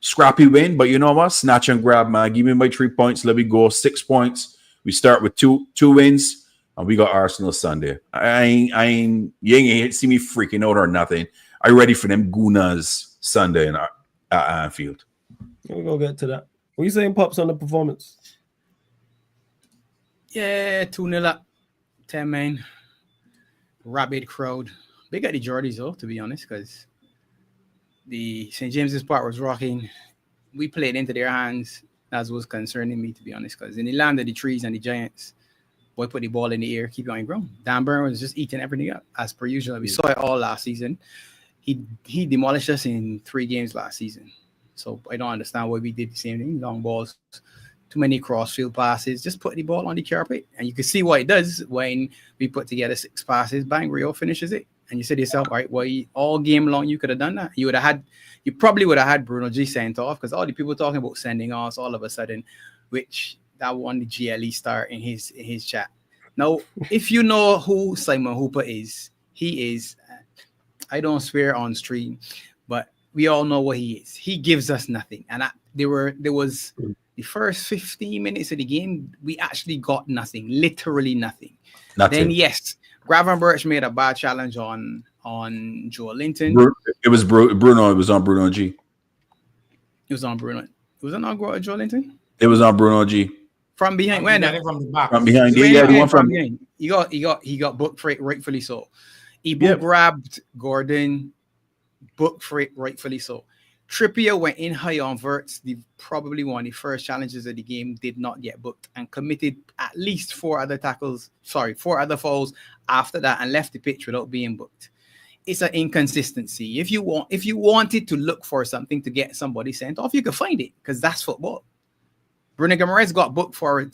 Scrappy win, but you know what? Snatch and grab, man. Give me my 3 points. Let me go 6 points. We start with two wins, and we got Arsenal Sunday. You ain't see me freaking out or nothing. I'm ready for them Gunas Sunday at Anfield. We're gonna get to that. What are you saying, Pops, on the performance? Yeah, 2-0 up. 10 man. Rabid crowd. Big at the Geordies though, to be honest, because the St. James's Park was rocking. We played into their hands. That was concerning me, to be honest, because in the land of the trees and the giants, boy put the ball in the air, keep it on ground. Dan Burn was just eating everything up, as per usual. We saw it all last season. He demolished us in 3 games last season. So I don't understand why we did the same thing. Long balls, too many crossfield passes. Just put the ball on the carpet. And you can see what it does when we put together 6 passes. Bang, Rio finishes it. And you say to yourself, all right, well, all game long you could have done that. You probably would have had Bruno G sent off, because all the people talking about sending off all of a sudden, which that won the GLE star in his chat. Now, if you know who Simon Hooper is, he is, I don't swear on stream, but we all know what he is. He gives us nothing. And there was the first 15 minutes of the game, we actually got nothing, literally nothing. Then yes, Gravenberch made a bad challenge on Joel Linton. It was Bruno. It was on Bruno G. It was on Bruno. Was it not Joel Linton? It was on Bruno G. From behind. When? From the back. From behind. Yeah, the one from behind. He got booked for it, rightfully so. He grabbed Gordon, booked for it, rightfully so. Trippier went in high on Verts. Probably one of the first challenges of the game, did not get booked and committed at least 4 other fouls after that and left the pitch without being booked. It's an inconsistency. If you wanted to look for something to get somebody sent off, you could find it, because that's football. Bruno Guimaraes got booked for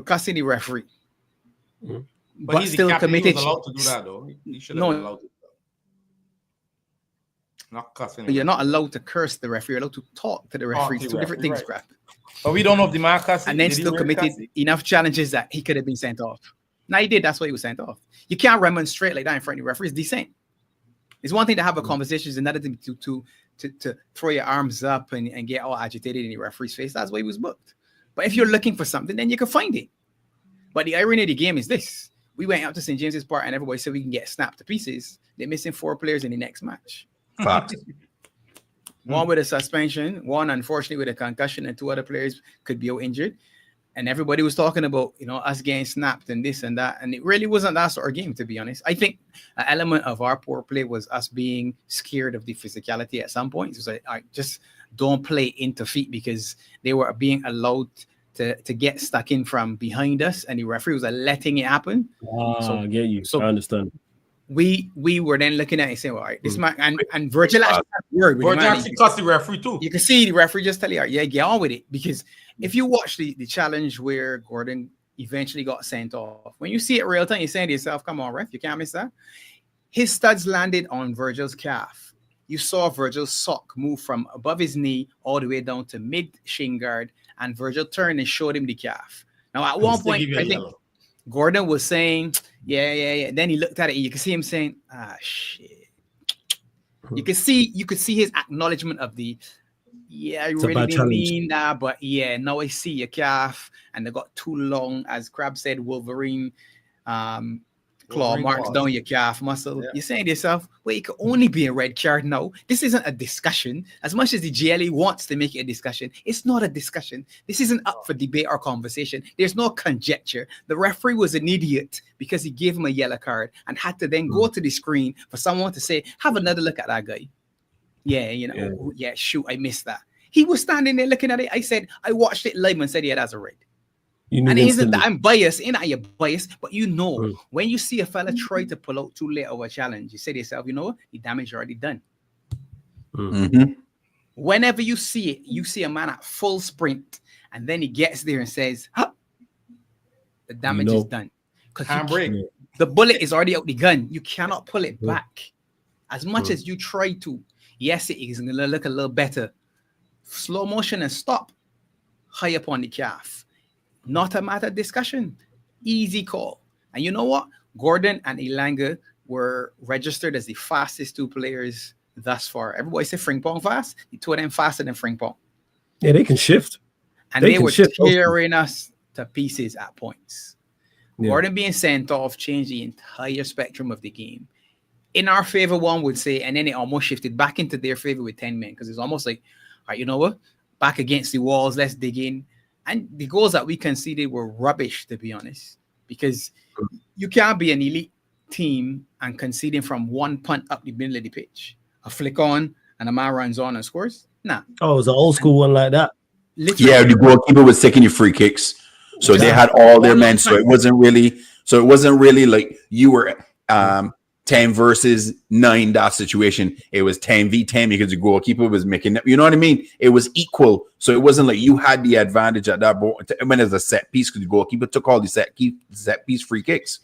cussing the referee. Mm-hmm. But he's still committed. He was allowed to do that, though. He should have been allowed to. Not cussing. You're not allowed to curse the referee. You're allowed to talk to the referee. Two different things, right. crap. But we don't know if the man cussing. And then still committed enough challenges that he could have been sent off. Now he did. That's why he was sent off. You can't remonstrate like that in front of the referee. It's decent. It's one thing to have a conversation. It's another thing to throw your arms up and get all agitated in the referee's face. That's why he was booked. But if you're looking for something, then you can find it. But the irony of the game is this. We went out to St. James's Park and everybody said we can get snapped to pieces. They're missing 4 players in the next match. Fact. One with a suspension, one unfortunately with a concussion, and 2 other players could be out injured. And everybody was talking about, us getting snapped and this and that. And it really wasn't that sort of game, to be honest. I think an element of our poor play was us being scared of the physicality at some point. It was like, I just don't play into feet, because they were being allowed to get stuck in from behind us, and the referee was letting it happen. I get you. So I understand. We were then looking at it and saying, all right, this man, and Virgil actually cussed the referee too. You can see the referee just tell you, yeah, get on with it. Because if you watch the challenge where Gordon eventually got sent off, when you see it real time, you're saying to yourself, come on, ref, you can't miss that. His studs landed on Virgil's calf. You saw Virgil's sock move from above his knee all the way down to mid shin guard, and Virgil turned and showed him the calf. Now, at one point, I think Gordon was saying, yeah. Then he looked at it, and you can see him saying, shit. You could see his acknowledgement of the, I really didn't mean that, but yeah, now I see your calf, and they got too long, as Crab said, Wolverine claw marks down your calf muscle. Yeah. You're saying to yourself, well, it could only be a red card. No, this isn't a discussion. As much as the GLA wants to make it a discussion, it's not a discussion. This isn't up for debate or conversation. There's no conjecture. The referee was an idiot because he gave him a yellow card and had to then go to the screen for someone to say, have another look at that guy. Yeah, shoot, I missed that. He was standing there looking at it. I said, I watched it live and said, yeah, that's a red. And it isn't that I'm biased, ain't that you're biased, but when you see a fella try to pull out too late of a challenge, you say to yourself, you know what, the damage already done. Mm-hmm. Whenever you see it, you see a man at full sprint, and then he gets there and says, huh, the damage is done. Because the bullet is already out the gun. You cannot pull it back. As much as you try to, yes, it is going to look a little better. Slow motion and stop high up on the calf. Not a matter of discussion. Easy call. And you know what? Gordon and Elanga were registered as the fastest two players thus far. Everybody said Frimpong fast. The two of them faster than Frimpong. Yeah, they can shift. And they were tearing us to pieces at points. Yeah. Gordon being sent off changed the entire spectrum of the game. In our favor, one would say, and then it almost shifted back into their favor with 10 men. Because it's almost like, all right, you know what? Back against the walls, let's dig in. And the goals that we conceded were rubbish, to be honest, because you can't be an elite team and conceding from one punt up the middle of the pitch. A flick on and a man runs on and scores. Nah. Oh, it was an old school one like that. Literally. Yeah, the goalkeeper was taking your free kicks. So they had all their men. So it wasn't really like you were 10 versus 9, that situation. It was 10v10 because the goalkeeper was making, you know what I mean? It was equal. So it wasn't like you had the advantage at that point when there's a set piece because the goalkeeper took all the set piece free kicks.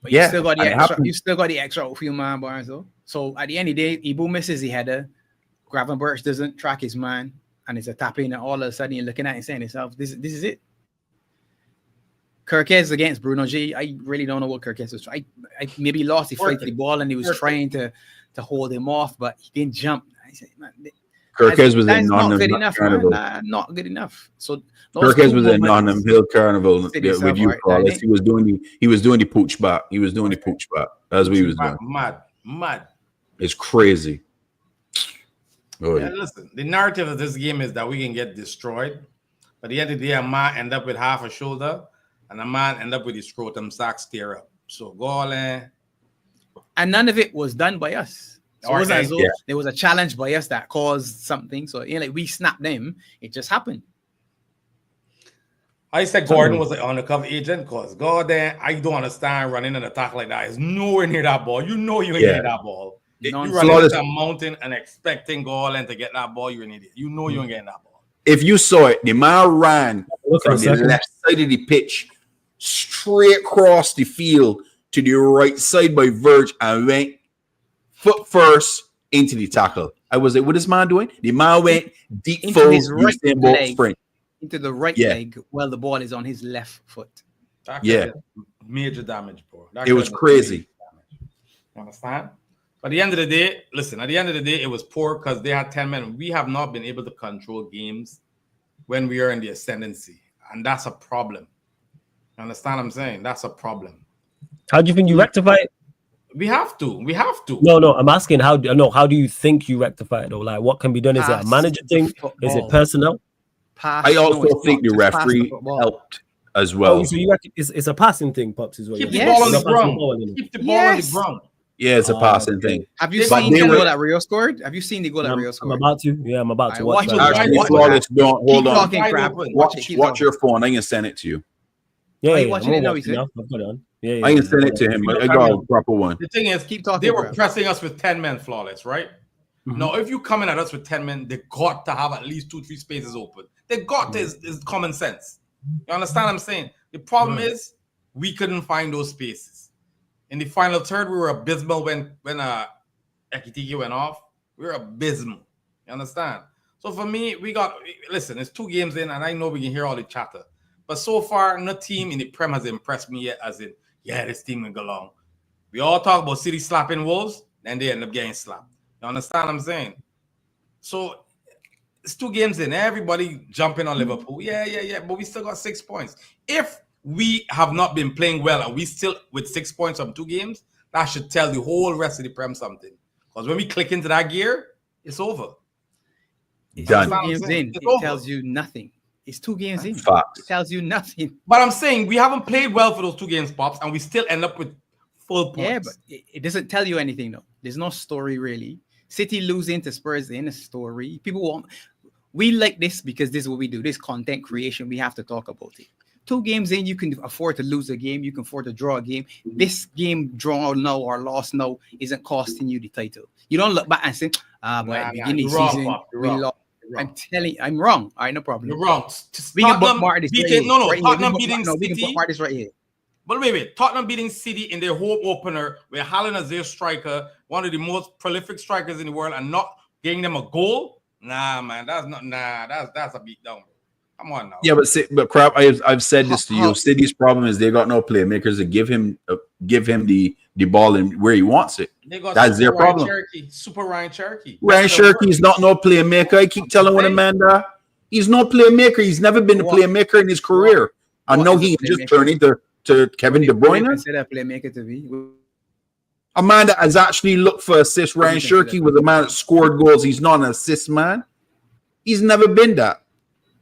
But you still got the extra few man bars though. So at the end of the day, Ibu misses the header. Gravenberch doesn't track his man and it's a tap in, and all of a sudden you're looking at it and saying to yourself, this is it. Kirkes against Bruno G. I really don't know what Kirkes was trying. I maybe lost the fight to the ball and he was trying to hold him off, but he didn't jump. I said, man, Kirkes was in not good enough, carnival. Not good enough. So Kirkes was in Nottingham Hill Carnival with you, Carlos. He was doing the pooch back. He was doing the pooch back. That's what he was doing. Mad. It's crazy. Oh, yeah. Listen, the narrative of this game is that we can get destroyed. But at the end of the day, a man end up with half a shoulder. And a man end up with his scrotum sack steer up. So goal. And none of it was done by us. So it wasn't as though there was a challenge by us that caused something. So like we snapped them. It just happened. I said Gordon was an undercover agent because Gordon, I don't understand running an attack like that. It's nowhere near that ball. You know you ain't getting that ball. You running into a mountain and expecting Gordon to get that ball, you're an idiot. You know you ain't getting that ball. If you saw it, the man ran from the left side of the pitch straight across the field to the right side by Verge and went foot first into the tackle. I was like, what is man doing? The man went deep into full his right leg, sprint. Into the right leg while the ball is on his left foot. Major damage, bro. It was crazy. You understand? But at the end of the day, listen, at the end of the day, it was poor because they had 10 men. We have not been able to control games when we are in the ascendancy. And that's a problem. You understand what I'm saying? That's a problem. How do you think you rectify it? We have to. No, I'm asking how do you think you rectify it though? Like what can be done? Is it a manager thing? Is it personnel? I also think the referee helped as well. So you reckon it's a passing thing, Pops, is what Keep the ball on the ground. Keep the ball on the ground. Yeah, it's a passing thing. Have you seen the goal that Rio scored? Have you seen the goal that Rio scored? I'm about to. Yeah, I'm about to watch it. Hold on. Watch your phone. I can send it to you. Yeah, I'm watching it now. I've got it on. Yeah, I can send it to him. I got a proper one. The thing is, keep talking. They were pressing us with 10 men flawless, right? Mm-hmm. Now, if you coming at us with 10 men, they got to have at least 2-3 spaces open. They got this is common sense. You understand what I'm saying? The problem is we couldn't find those spaces. In the final third, we were abysmal when Ekitiki went off. We were abysmal. You understand? So for me, listen, it's 2 games in, and I know we can hear all the chatter. But so far, no team in the Prem has impressed me yet, as in, this team will go long. We all talk about City slapping Wolves, then they end up getting slapped. You understand what I'm saying? So it's 2 games in. Everybody jumping on Liverpool. Yeah. But we still got 6 points. If we have not been playing well, and we still with 6 points from 2 games. That should tell the whole rest of the Prem something. Because when we click into that gear, it's over. Done. 2 games in, it tells you nothing. It's 2 games in. Facts. It tells you nothing. But I'm saying we haven't played well for those 2 games, Pops, and we still end up with full points. Yeah, but it doesn't tell you anything, though. There's no story, really. City losing to Spurs in a story. People want... We like this because this is what we do. This content creation, we have to talk about it. 2 games in, you can afford to lose a game. You can afford to draw a game. This game, draw now or lost now, isn't costing you the title. You don't look back and say, at the beginning of the season, we lost. I'm telling you, I'm wrong. All right, no problem. You're wrong. We can bookmark this right here. Tottenham beating City. We can bookmark this right here. But wait. Tottenham beating City in their home opener, where Haaland is their striker, one of the most prolific strikers in the world, and not getting them a goal. Nah, man, that's a beat down. Come on now. Yeah, but crap, I've said this to you. City's problem is they got no playmakers to give him the ball and where he wants it. That's their problem. Super Ryan Cherokee. Ryan Cherokee not no playmaker. I keep telling one Amanda, he's no playmaker. He's never been a playmaker in his career. I know he just turned into Kevin De Bruyne. Consider a playmaker to be. A man that has actually looked for assists. Ryan Cherokee was a man that scored goals. He's not an assist man. He's never been that.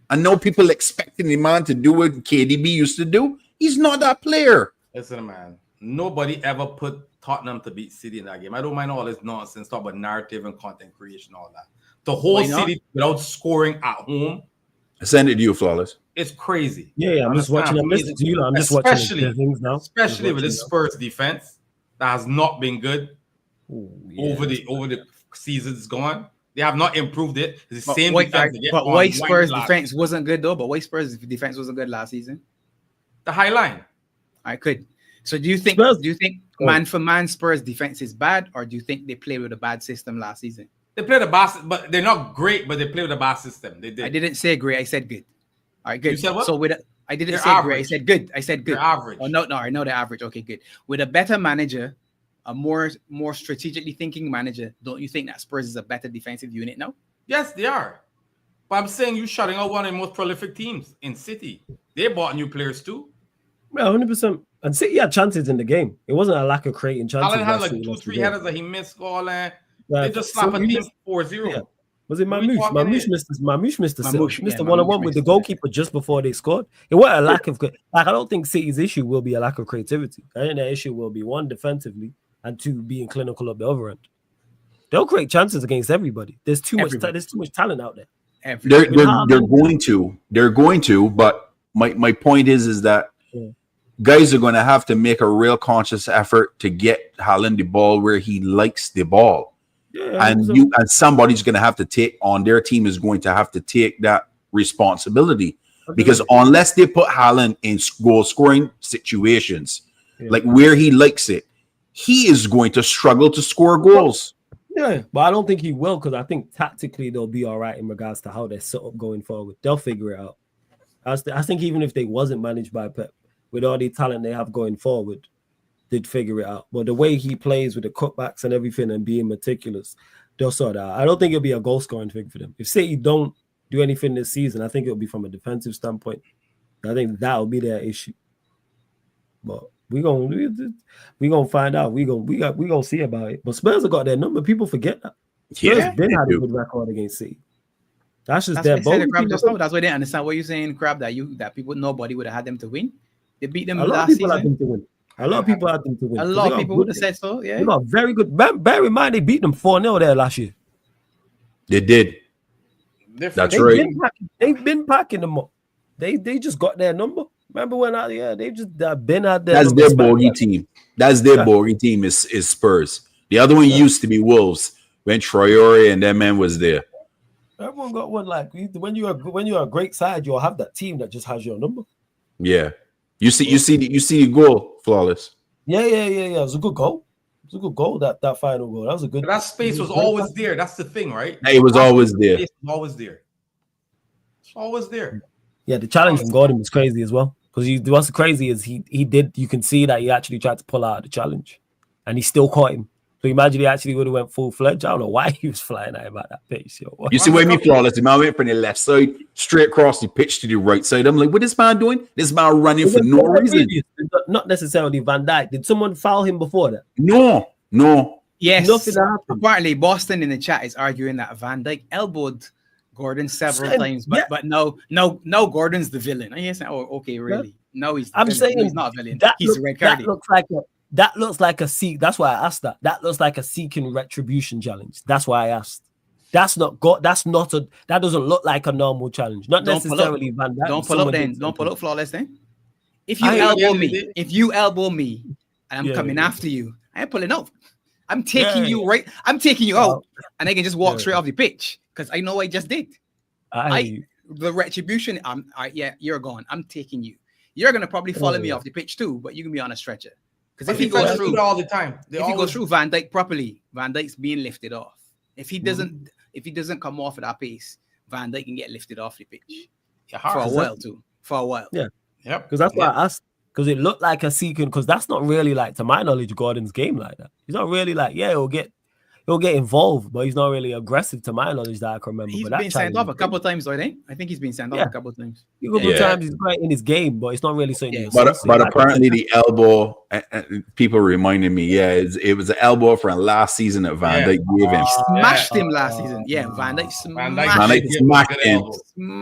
I know people expecting the man to do what KDB used to do. He's not that player. Listen, man. Nobody ever put Tottenham to beat City in that game. I don't mind all this nonsense, talk about narrative and content creation, all that. The whole City without scoring at home. I send it to you, Flawless. It's crazy. Yeah, I'm just watching. I'm listening to you. I'm just watching the things now. Especially with this Spurs defense that has not been good over the seasons gone. They have not improved it. It's the same defense. But why Spurs defense wasn't good though? But why Spurs defense wasn't good last season? The high line. I could. So do you think man for man Spurs defense is bad, or do you think they played with a bad system last season? They played a bad, but they're not great. But they play with a bad system. They did. I didn't say great. I said good. All right, good. You said what? So I didn't say great. I said good. I said good. They're average. Oh no, I know they're average. Okay, good. With a better manager, a more strategically thinking manager, don't you think that Spurs is a better defensive unit now? Yes, they are. But I'm saying you shutting out one of the most prolific teams in City. They bought new players too. Yeah, 100%. And City had chances in the game. It wasn't a lack of creating chances. Haaland had like 2-3 headers that he missed. They just slapped a team 4-0. Yeah. Was it Mamouche? Mamouche missed the one-on-one with the goalkeeper just before they scored. It wasn't a lack of I don't think City's issue will be a lack of creativity. I think their issue will be 1, defensively, and 2, being clinical at the other end. They'll create chances against everybody. There's too much talent out there. They're going to. But my point is that guys are going to have to make a real conscious effort to get Haaland the ball where he likes the ball. Yeah, and somebody's going to have to take on their team is going to have to take that responsibility, because unless they put Haaland in goal scoring situations, like where he likes it, he is going to struggle to score goals. Yeah, but I don't think he will, because I think tactically they'll be all right in regards to how they're set up going forward. They'll figure it out. I think even if they wasn't managed by Pep, with all the talent they have going forward, they'd figure it out. But the way he plays with the cutbacks and everything and being meticulous, they'll sort it out. I don't think it'll be a goal scoring thing for them. If City don't do anything this season, I think it'll be from a defensive standpoint. I think that'll be their issue. But we're gonna find out. We're gonna see about it. But Spurs have got their number. People forget that. Spurs been had a good record against City. That's their boat. That's why they understand what you're saying, Crab. Nobody would have had them to win. They beat them last season. A lot of people had them to win. A lot of people would have said so. Yeah, they got very good. Bear in mind, they beat them 4-0 there last year. They did. That's right. They've been packing them up. They just got their number. Remember when they've just been out there. That's their bogey team. That's their bogey team is Spurs. The other one used to be Wolves when Traore and that man was there. Everyone got one. Like when you're a great side, you'll have that team that just has your number. Yeah. You see the goal, Flawless. Yeah. It was a good goal. It was a good goal, that final goal. That was a good. But that space was always there. That's the thing, right? It was always there. It's always there. It's always there. Yeah, the challenge from Gordon was crazy as well. Because what's crazy is he did. You can see that he actually tried to pull out the challenge, and he still caught him. So imagine he actually would have went full-fledged. I don't know why he was flying out about that pace. Yo. You see where me flawless? The man went from the left side straight across the pitch to the right side. I'm like, what this man doing? This man running for no reason. Not necessarily Van Dijk. Did someone foul him before that? No. Yes. Nothing happened. Apparently, Boston in the chat is arguing that Van Dijk elbowed Gordon several times, but no, Gordon's the villain. And yes, okay, really? No, he's the villain. Saying he's not a villain. He's the red card. That looks like a seek. That's why I asked that. That looks like a seeking retribution challenge. That's why I asked. That doesn't look like a normal challenge. Not necessarily Van Dijk. Don't pull up then. Don't pull up flawless then. If you elbow me, and I'm coming after you, I ain't pulling up. I'm taking you right. I'm taking you out, and I can just walk straight off the pitch because I know what I just did. The retribution. You're gone. I'm taking you. You're gonna probably follow me off the pitch too, but you can be on a stretcher. Because if he goes through all the time, if he goes through Van Dijk properly, Van Dijk's being lifted off. If he doesn't come off at that pace, Van Dijk can get lifted off the pitch for a while too. For a while. Yeah. Yep. Because that's why I asked. Because it looked like a seeking. Because that's not really like, to my knowledge, Gordon's game like that. He's not really like, he'll get involved, but he's not really aggressive to my knowledge that I can remember. He's been sent off a couple of times, I think. I think he's been sent off a couple of times. A couple of times he's great in his game, but it's not really something. But apparently the elbow, people reminded me, it was the elbow from last season that Van Dijk gave him. Smashed him last season. Yeah, Van Dijk smacked him.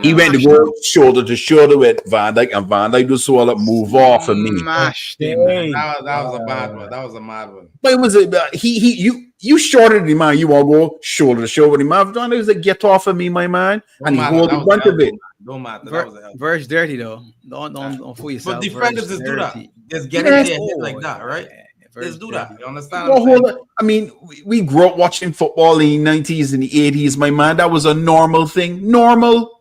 He went to go shoulder to shoulder with Van Dijk, and Van Dijk just saw it move off of me. Smashed him. That was a bad one. That was a mad one. But it was you shorter than man. You all go shoulder to shoulder with him. I've done it was a get off of me, my man, and he hold the brunt of it. Don't matter. Verge dirty though. Don't fool yourself. But defenders just do that. Just get it hit like that, right? Just do that. You understand? I mean, we grew up watching football in the 90s and the 80s, my man. That was a normal thing. Normal.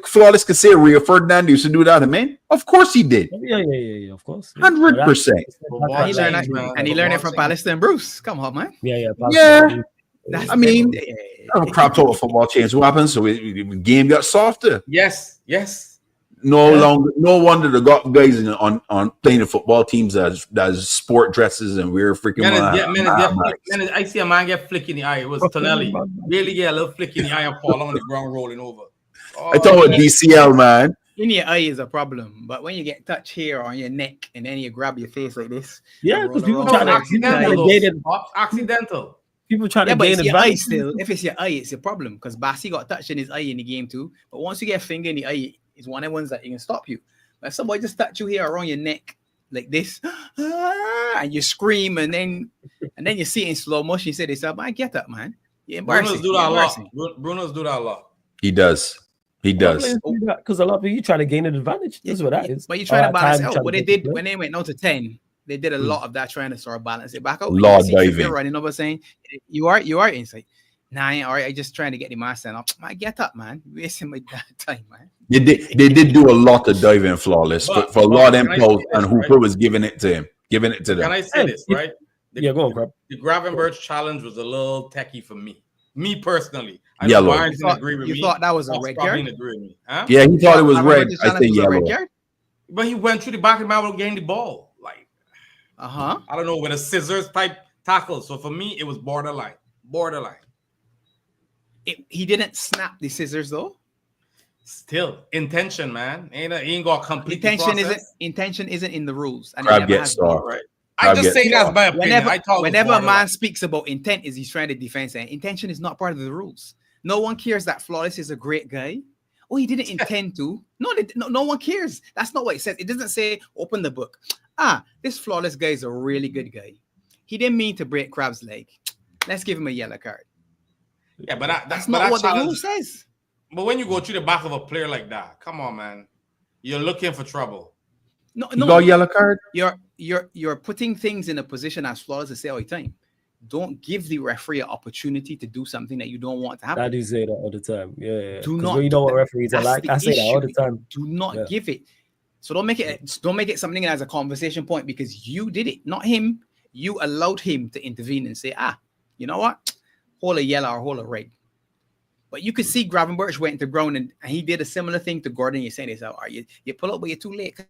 Flawless could say Rio Ferdinand used to do that, man. Of course he did. Yeah, of course. 100%. And he learned it from Palestine Bruce. Come on, man. Yeah. I mean, crap total football changed what happened, so the game got softer. Yes. No wonder the guys on playing the football teams as sport dresses and we're freaking. I see a man get flick in the eye. It was Tonelli. Really get a little flick in the eye and fall on the ground rolling over. I thought it was DCL, man. In your eye is a problem, but when you get touch here on your neck and then you grab your face like this, because people try to accidental. People try to gain advice. Still, if it's your eye, it's a problem because Bassi got touched in his eye in the game too. But once you get a finger in the eye, it's one of the ones that you can stop you. But if somebody just touch you here around your neck like this, and you scream, and then you see it in slow motion, you say to yourself, "Man, get up, man." Bruno's do that a lot. Bruno's do that a lot. He does. Because a lot of people try to gain an advantage. That's what that is. But you're trying to balance out. What they did when they went down to 10, they did a lot of that trying to sort of balance it back out. Lord diving. Running over saying, you are inside. Nah, all right. I just trying to get the master up. Man, get up, man. Wasting my time, man. They did do a lot of diving flawless for a lot of them posts, and Hooper was giving it to them. Can I say this, right? Go on, Crab. The Gravenberch challenge was a little techie for me. Me personally. Yellow. You thought that was a red card? Huh? Yeah, he thought it was red. I think yellow. But he went through the back of the man without getting the ball. Like, I don't know, with a scissors type tackle. So for me, it was borderline. He didn't snap the scissors though. Still, intention, man. He ain't got complete intention isn't in the rules. And Crab gets star. Right. I'm just saying that's my opinion. Whenever a man speaks about intent, is he's trying to defend saying intention is not part of the rules. No one cares that Flawless is a great guy. Oh, he didn't intend to. No one cares. That's not what it says. It doesn't say open the book. This Flawless guy is a really good guy. He didn't mean to break Crab's leg. Let's give him a yellow card. Yeah, but that's not what the rule says. But when you go through the back of a player like that, come on, man, you're looking for trouble. No, yellow card. You're putting things in a position as Flawless to say all the time. Don't give the referee an opportunity to do something that you don't want to happen. I do say that all the time. Yeah. Do not. You know what referees are like. I say that all the time. Do not give it. So don't make it something as a conversation point because you did it, not him. You allowed him to intervene and say, you know what? Hold a yellow or hold a red. But you could see Gravenberch went to ground and he did a similar thing to Gordon. You're saying this, you pull up, but you're too late.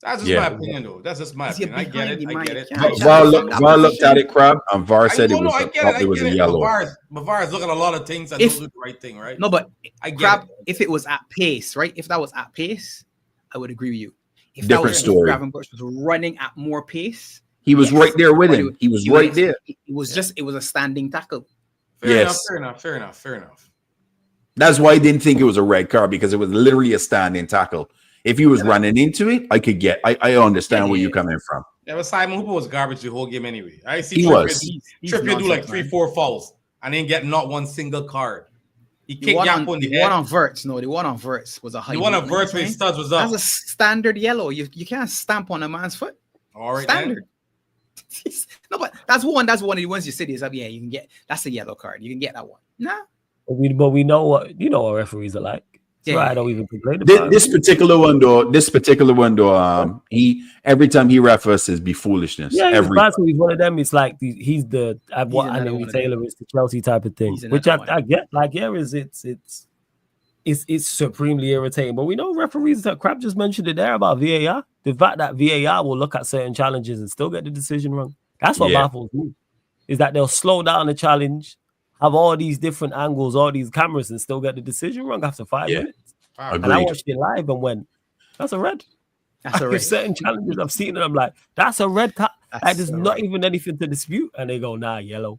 That's just my opinion, though. That's just my opinion. I get it. I get it. VAR looked at it, Crab, and VAR said it was a yellow. But VAR is looking at a lot of things and don't do the right thing, right? No, but I get Crab, it. if it was at pace, right? If that was at pace, I would agree with you. If Different story. Gravenberch was running at more pace. He was right there with him. He was right there. It was a standing tackle. Fair enough. That's why I didn't think it was a red card, because it was literally a standing tackle. If he was running into it, I understand where you're coming from. Yeah, but Simon Hooper was garbage the whole game anyway. I see Trippier do like 3-4 fouls and then get not one single card. He kicked Yappo in the head. One on Verts. No, the one on Verts was a high. The one on Verts when studs was up. That's a standard yellow. You can't stamp on a man's foot. All right, standard. No, but that's one of the ones you said is up. Yeah, you can get. That's a yellow card. You can get that one. Nah. But we know what referees are like. Yeah. Right, I don't even complain about this particular one though. He every time he references be foolishness. Yeah, he's one of them. It's like he's the what Anthony Taylor is, the Chelsea type of thing, which I get. Like, it's supremely irritating. But we know referees. That Crab just mentioned it there about VAR. The fact that VAR will look at certain challenges and still get the decision wrong. That's what baffles me. Is that they'll slow down the challenge, have all these different angles, all these cameras, and still get the decision wrong after 5 minutes. Agreed. And I watched it live and went, that's a red. That's a red. Certain challenges I've seen, and I'm like, that's a red card. Like, there's not even anything to dispute. And they go, nah, yellow.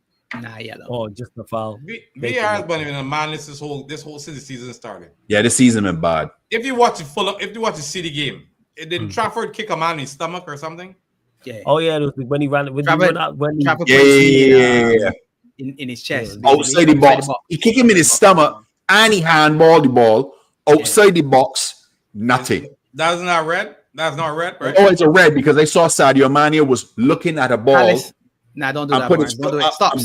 Oh, just a foul. VAR has been in a madness this whole since the season started. Yeah, this season been bad. If you watch the City game, did Trafford kick a man in his stomach or something? Yeah. Oh yeah, it was when he ran. In his chest. Outside the box. He kicked him in his stomach and he handballed the ball outside the box. Nothing. That's not red. That's not red, right? Oh, it's a red because I saw Sadio Mane was looking at a ball. Alice. Nah, don't do that. Don't do it. Stop.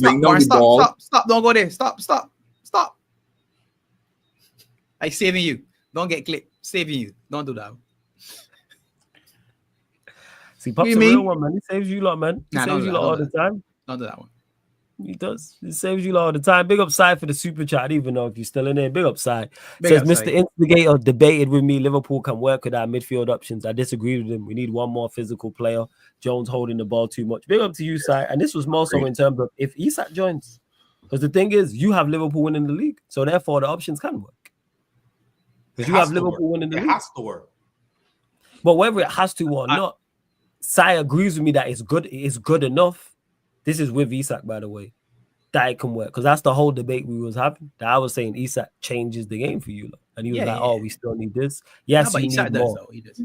Don't go there. Stop. I'm saving you. Don't get clipped. Saving you. Don't do that. See, Pop's a real one, man. He saves you lot, man. He saves you lot all the time. Don't do that one. He does. He saves you lot all the time. Big up Side for the super chat. I don't even know if you're still in there. Big up Side. Says Mr. Instigator debated with me. Liverpool can work with our midfield options. I disagree with him. We need one more physical player. Jones holding the ball too much. Big up to you, Side. And this was more so in terms of if Isak joins. Because the thing is, you have Liverpool winning the league. So therefore, the options can work. Because you have Liverpool winning the league. It has to work. But whether it has to or not, Sai agrees with me that it's good. It's good enough. This is with Isak, by the way, that it can work. Because that's the whole debate we was having. That I was saying Isak changes the game for you. And he was oh, we still need this. Yes, you need more. Though. He does.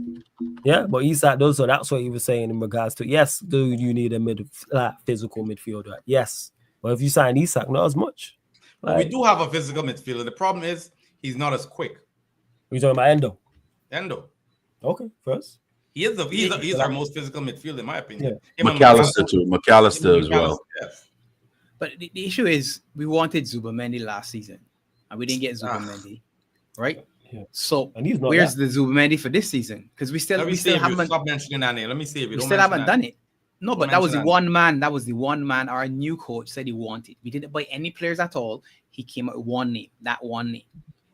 Yeah, but Isak does. So that's what he was saying in regards to, yes, dude, you need a physical midfielder. Yes. But if you sign Isak, not as much. We do have a physical midfielder. The problem is he's not as quick. We're talking about Endo. Endo. Okay, first. He's our most physical midfielder, in my opinion. Yeah. McAllister too. McAllister as well. Yes. But the issue is we wanted Zubimendi last season, and we didn't get Zubimendi, right? Yeah. So where's the Zubimendi for this season? Because we still haven't. Stop mentioning that name. Let me see if we still haven't done it. No, but that was the one man. That was the one man our new coach said he wanted. We didn't buy any players at all. He came up with one name. That one name.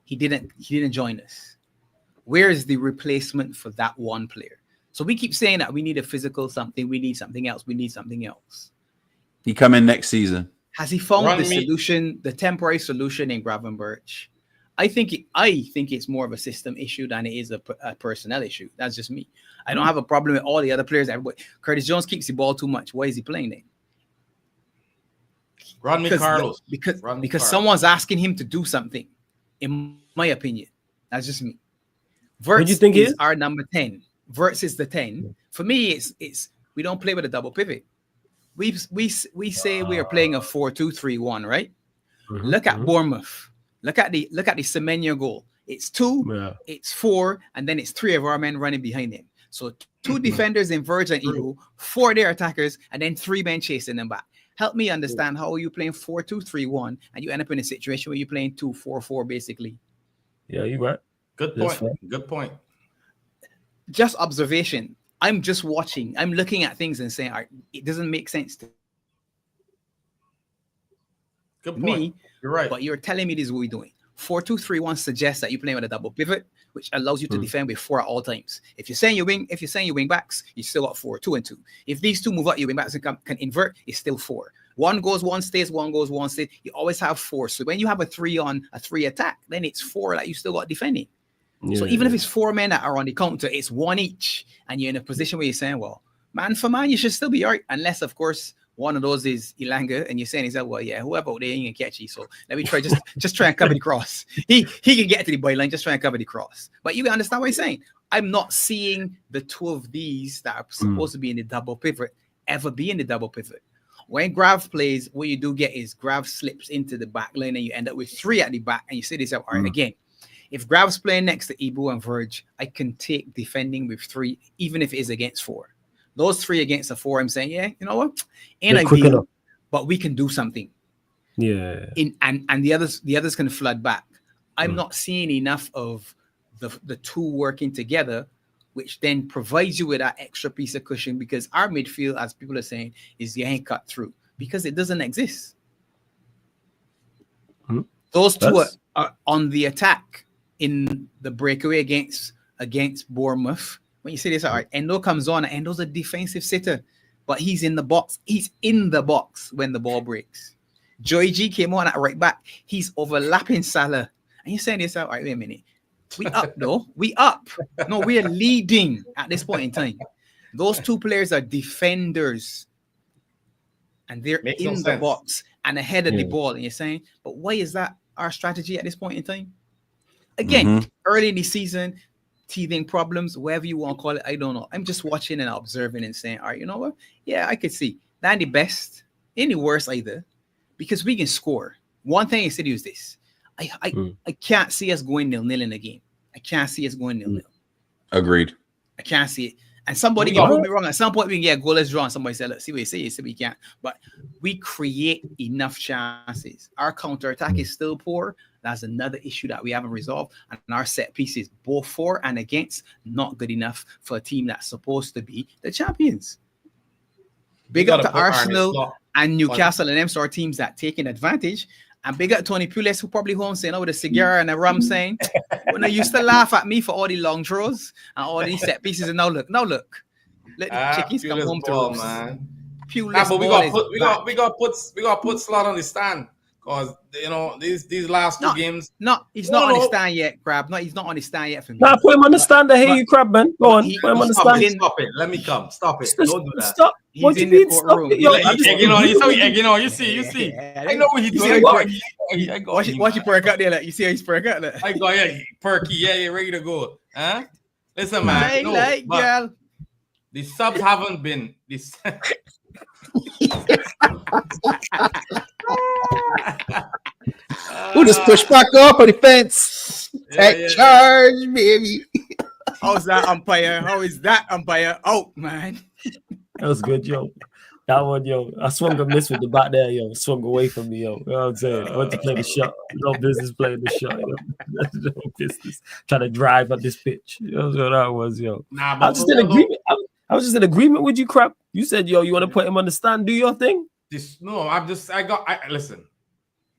He didn't join us. Where is the replacement for that one player? So we keep saying that we need a physical something. We need something else. We need something else. He come in next season. Has he found solution, the temporary solution in Gravenberch? I think it's more of a system issue than it is a personnel issue. That's just me. I don't have a problem with all the other players. Everybody. Curtis Jones keeps the ball too much. Why is he playing then? Because someone's asking him to do something. In my opinion, that's just me. Verts is our number 10. Verts is the 10. For me, it's we don't play with a double pivot. We say we are playing a 4-2-3-1, right? Mm-hmm. Look at Bournemouth. Look at the Semenyo goal. It's 2, it's 4, and then it's 3 of our men running behind him. So 2 defenders in Verge and Ego, 4 their attackers, and then 3 men chasing them back. Help me understand how are you playing 4-2-3-1 and you end up in a situation where you're playing 2-4-4 basically. Yeah, you're right. Good point. Good point. Just observation. I'm just watching. I'm looking at things and saying, it doesn't make sense to me. You're right. But you're telling me this is what we're doing. 4-2-3-1 suggests that you're playing with a double pivot, which allows you to defend with 4 at all times. If you're saying your wing backs, you still got 4, 2 and 2. If these two move up, your wing backs can invert, it's still 4. One goes, one stays, one goes, one stays. You always have 4. So when you have a 3 attack, then it's 4 that you still got defending. So even if it's 4 men that are on the counter, it's 1 each, and you're in a position where you're saying, well, man for man, you should still be all right, unless of course one of those is Ilanga, and you're saying he's like, well, yeah, whoever out there ain't gonna catch you. So let me try just try and cover the cross. He can get to the byline, just try and cover the cross. But you can understand what he's saying. I'm not seeing the two of these that are supposed to be in the double pivot ever be in the double pivot. When Grav plays, what you do get is Grav slips into the back lane, and you end up with 3 at the back, and you say this out. All right, again, if Grav's playing next to Ibu and Verge, I can take defending with 3, even if it is against 4. Those 3 against a 4, I'm saying, yeah, you know what? Ain't ideal, but we can do something. Yeah. And the others can flood back. I'm not seeing enough of the two working together, which then provides you with that extra piece of cushion, because our midfield, as people are saying, is you ain't cut through because it doesn't exist. Those two are on the attack in the breakaway against Bournemouth. When you say this, all right, Endo comes on, and Endo's a defensive sitter, but he's in the box. He's in the box when the ball breaks. Joey G came on at right back. He's overlapping Salah. And you're saying this out, all right, wait a minute. We up, though. We up. No, we are leading at this point in time. Those 2 players are defenders, and they're in the box and ahead of the ball. And you're saying, but why is that our strategy at this point in time? Again, early in the season, teething problems, whatever you want to call it, I don't know. I'm just watching and observing and saying, all right, you know what? Yeah, I could see. Not the best, any worse either, because we can score. One thing I said is this. I can't see us going 0-0 in a game. I can't see us going 0-0. Agreed. I can't see it. And somebody can prove me wrong. At some point, we can get a goalless draw, and somebody said, look, see what you say. You say we can't. But we create enough chances. Our counterattack is still poor. That's another issue that we haven't resolved. And our set pieces, both for and against, not good enough for a team that's supposed to be the champions. Big up to Arsenal and Newcastle and them sort of teams that taking advantage. And big up Tony Pulis, who probably home saying, with a cigar and a rum saying, when they used to laugh at me for all the long throws and all these set pieces. And now look. Let the chickens come home to us, man. But we got to put Slot on the stand. Because, you know, these last 2 games. No, he's not on the stand yet, Crab. No, he's not on the stand yet for me. Nah, put him on the stand. I hear you, Crab, man. Go on. Put him on the stand. Stop it. Let me come. Stop it. Don't do that. Stop. What do you mean? Stop it. You see. I know what he's doing. Watch you perk out there. Like, you see how he's perk out there. I go, yeah, perky. Yeah, ready to go. Huh? Listen, man. Girl. The subs haven't been. We'll just push back up on the fence. Take charge, baby. How's that umpire? How is that umpire? Oh, man. That was good, yo. That one, yo. I swung a miss with the bat there, yo. Swung away from me, yo. You know what I'm saying? I went to play the shot. No business playing the shot, yo. No business. Trying to drive on this pitch. You know what that was, yo. Nah, I was just in agreement. I was just in agreement with you, Crap. You said, yo, you want to put him on the stand, do your thing? Listen.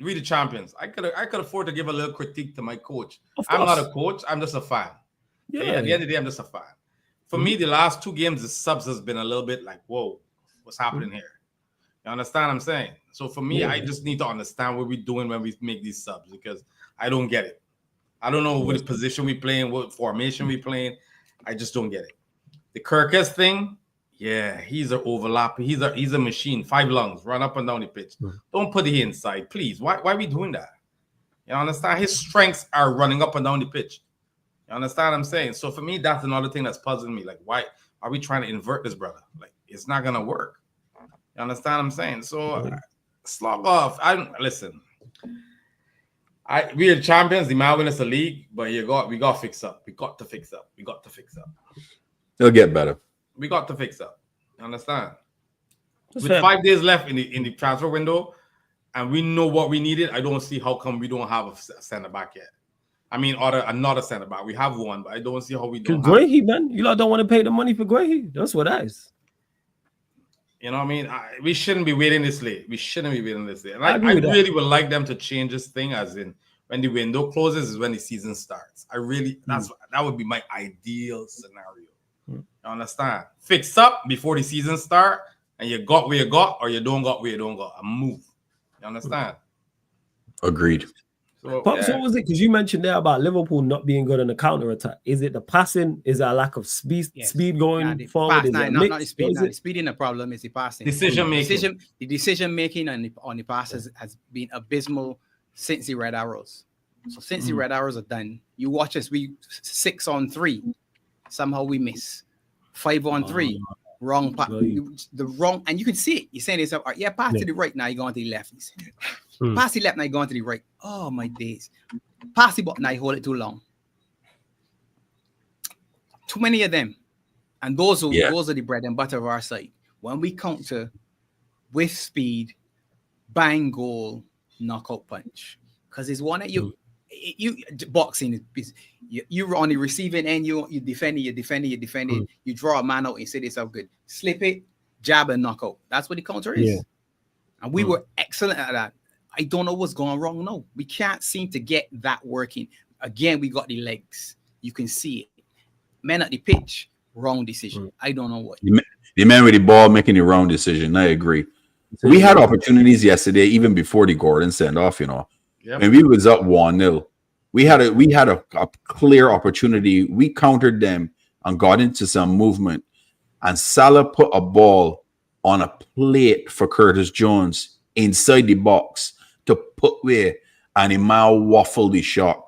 We the champions. I could afford to give a little critique to my coach. I'm not a coach. I'm just a fan. Yeah. At the end of the day, I'm just a fan. For me, the last 2 games, the subs has been a little bit like, whoa, what's happening here? You understand what I'm saying? So for me, I just need to understand what we're doing when we make these subs, because I don't get it. I don't know what position we playing, what formation we playing. I just don't get it. The Kirkes thing, yeah, he's an overlap. He's a machine. 5 lungs, run up and down the pitch. Don't put it inside, please. Why are we doing that? You understand? His strengths are running up and down the pitch. You understand what I'm saying? So for me, that's another thing that's puzzling me. Like, why are we trying to invert this, brother? Like, it's not gonna work. You understand what I'm saying? So slog off. Listen. We are champions. The man win us a league, but we got to fix up. We got to fix up. It'll get better. We got to fix up. You understand? With 5 days left in the transfer window, and we know what we needed, I don't see how come we don't have a center back yet. I mean, or another center back. We have one, but I don't see how we don't. Guehi, man, you lot don't want to pay the money for Guehi. That's what that is. You know what I mean? We shouldn't be waiting this late. And I really would like them to change this thing, as in when the window closes is when the season starts. I really that would be my ideal scenario. You understand? Fix up before the season start, and you got where you got, or you don't got where you don't got. A move. You understand? Agreed. So, Pops, what was it? Because you mentioned there about Liverpool not being good on the counter attack. Is it the passing? Is that a lack of speed going forward? Is it not the speed. The speed in the problem is the passing. Decision making. The decision making on the passes has been abysmal since the Red Arrows. So since the Red Arrows are done, you watch us. We 6-on-3. Somehow we miss 5-on-3. Wrong pass. The wrong, and you can see it. You're saying this, pass to the right, now you're going to the left. Pass the left, now you're going to the right. Oh my days. Pass the ball, now you hold it too long. Too many of them. And those are the bread and butter of our side. When we counter with speed, bang, goal, knockout punch. Because it's one that you boxing is you're on the receiving end, you defend it, you draw a man out and say this out good. Slip it, jab and knockout. That's what the counter is. Yeah. And we were excellent at that. I don't know what's going wrong. No, we can't seem to get that working. Again, we got the legs. You can see it. Men at the pitch, wrong decision. I don't know what. The man with the ball making the wrong decision. I agree. We had opportunities yesterday, even before the Gordon send off, Yep. And we was up 1-0. We had a clear opportunity. We countered them and got into some movement. And Salah put a ball on a plate for Curtis Jones inside the box to put where, and he waffled the shot.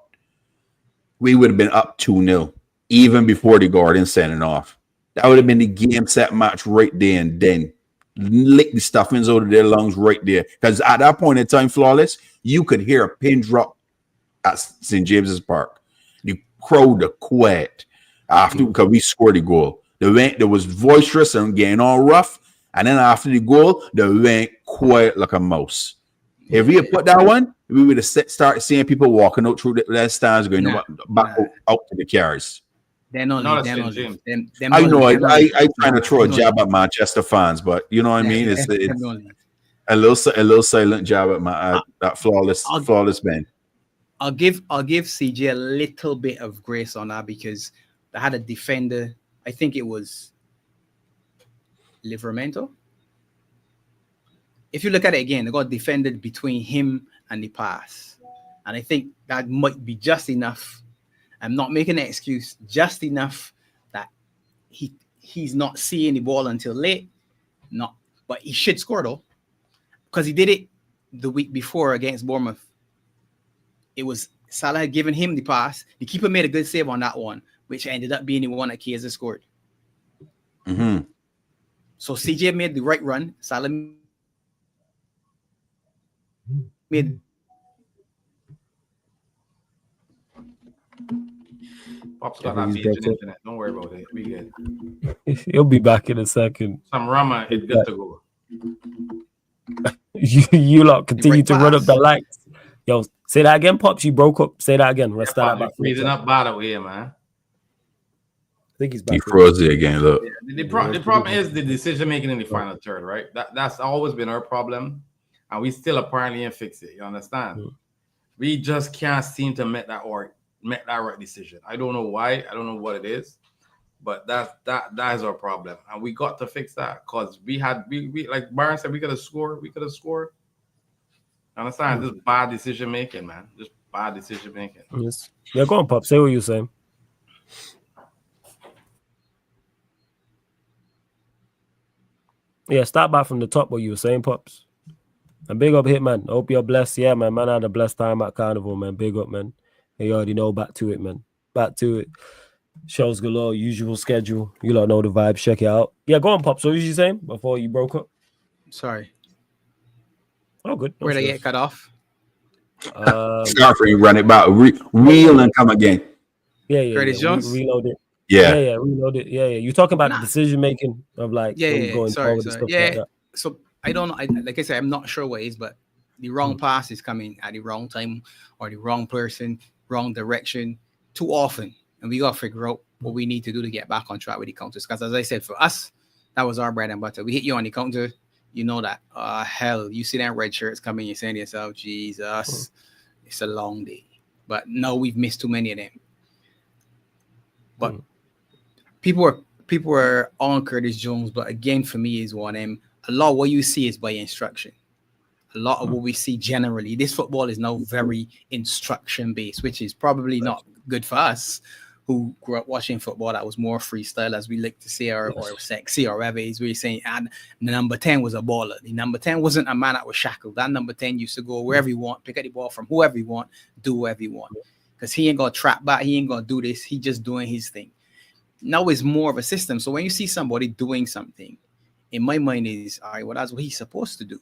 We would have been up 2-0 even before the Gordon sending off. That would have been the game set match right there and then. Lick the stuffings out of their lungs right there. Because at that point in time, Flawless, you could hear a pin drop at St. James's Park. The crowd quiet after because we scored the goal. There was boisterous and getting all rough. And then after the goal, they went quiet like a mouse. If we had put that one, we would have started seeing people walking out through the stands going back out to the cars. I know. I trying to throw a jab at Manchester fans, but you know what I mean. It's a little silent jab at that flawless man. I'll give CJ a little bit of grace on that because they had a defender. I think it was Livramento. If you look at it again, they got defended between him and the pass, and I think that might be just enough. I'm not making an excuse, just enough that he's not seeing the ball until late. But he should score though, because he did it the week before against Bournemouth. It was Salah had given him the pass. The keeper made a good save on that one, which ended up being the one that Chiesa scored. Mm-hmm. So CJ made the right run. Salah made. Pop's got that beach and internet. Don't worry about it. We good. He'll be back in a second. Some Rama is good to go. You lot continue to run up the lights. Yo, say that again, Pops. You broke up. Say that again. Let's start back. Freezing up bad out here, man. I think he's back. He froze it again. Look. The problem is the decision making in the final third, right? That's always been our problem, and we still apparently ain't fix it. You understand? Mm-hmm. We just can't seem to make that right decision. I don't know why. I don't know what it is, but that is our problem, and we got to fix that because we like Byron said, we could have scored. Understand? Just bad decision making, man. Just bad decision making. Yes. Yeah, go on, Pop. Say what you're saying. Yeah, start back from the top. What you were saying, Pops. And big up, Hitman. Hope you're blessed. Yeah, man. Man had a blessed time at Carnival, man. Big up, man. You already know. Back to it, man. Back to it. Shows galore. Usual schedule. You lot know the vibes. Check it out. Yeah, go on, Pops. What was you saying before you broke up? Sorry. Oh, good. Where'd I get cut off? Scarfree run it back. Reel and come again. Yeah. Curtis Jones? Reload it. Yeah, reload it. Yeah. You're talking about the decision making of like going forward and stuff like that. So I don't know. Like I said, I'm not sure what it is, but the wrong pass is coming at the wrong time or the wrong person, wrong direction too often. And we got to figure out what we need to do to get back on track with the counters. Because as I said, for us, that was our bread and butter. We hit you on the counter. You know that. Hell, you see that red shirts coming, you're saying to yourself, Jesus, it's a long day. But no, we've missed too many of them. But people are on Curtis Jones, but again, for me, is one of them. A lot of what you see is by instruction. A lot of what we see generally, this football is now very instruction based, which is probably not good for us who grew up watching football that was more freestyle, as we like to say, or sexy, or whatever. He's really saying, and the number 10 was a baller. The number 10 wasn't a man that was shackled. That number 10 used to go wherever you want, pick up the ball from whoever you want, do whatever you want. Because he ain't gonna trap back, he ain't gonna do this, he just doing his thing. Now it's more of a system. So when you see somebody doing something, in my mind is, all right, well, that's what he's supposed to do.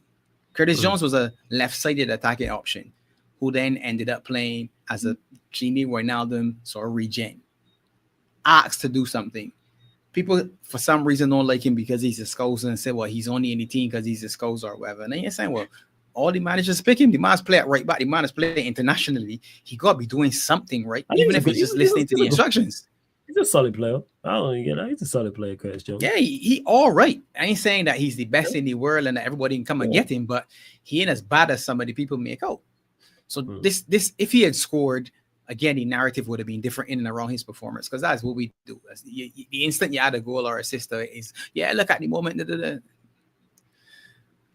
Curtis Jones was a left-sided attacking option who then ended up playing as a Gini Wijnaldum sort of regen. Asked to do something. People, for some reason, don't like him because he's a Scouse and say, well, he's only in the team because he's a Scouse or whatever. And then you're saying, well, all the managers pick him. The man's play at right back. The man is playing internationally. He got to be doing something right, even if he's just listening to the instructions. He's a solid player. I don't even get that. He's a solid player, Curtis Jones. Yeah, he all right. I ain't saying that he's the best in the world and that everybody can come and get him, but he ain't as bad as some of the people make out. So this, if he had scored, again, the narrative would have been different in and around his performance, because that's what we do. The instant you add a goal or assist is, yeah, look at the moment. Da, da, da.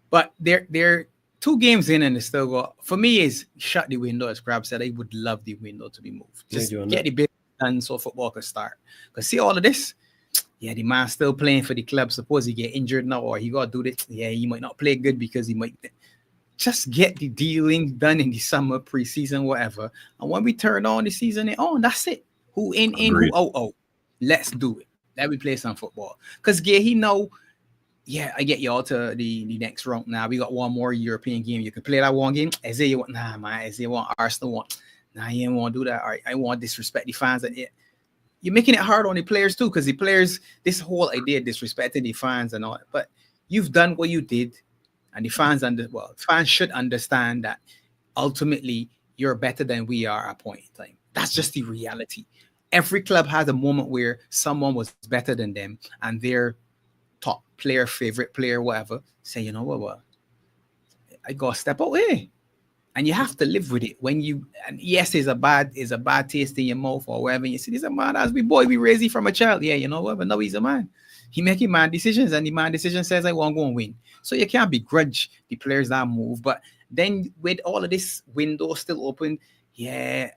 But they're 2 games in and they still got, for me, is shut the window, as Crab said. I would love the window to be moved. Just get the bit done so football could start. Because see all of this, yeah, the man's still playing for the club. Suppose he get injured now or he got to do this. Yeah, he might not play good because he might just get the dealing done in the summer, preseason, whatever. And when we turn on the season, that's it. Who in, who out. Let's do it. Let me play some football. Because he know, yeah, I get y'all to the next round. Now we got one more European game. You can play that one game. Isaiah want, nah, man. Isaiah want, Arsenal want. Nah, he ain't want to do that. All right, I want to disrespect the fans. You're making it hard on the players too, because the players, this whole idea of disrespecting the fans and all that. But you've done what you did, and the fans fans should understand that ultimately you're better than we are at a point in time. That's just the reality. Every club has a moment where someone was better than them, and their top player, favorite player, whatever, say, you know what, I gotta step away. And you have to live with it when you, and yes, it's a bad taste in your mouth or whatever. You see, this a man as we boy, we raised him from a child. Yeah, you know what? But no, he's a man. He making man decisions, and the man decision says, I want to go and win. So you can't begrudge the players that move. But then with all of this window still open, yeah,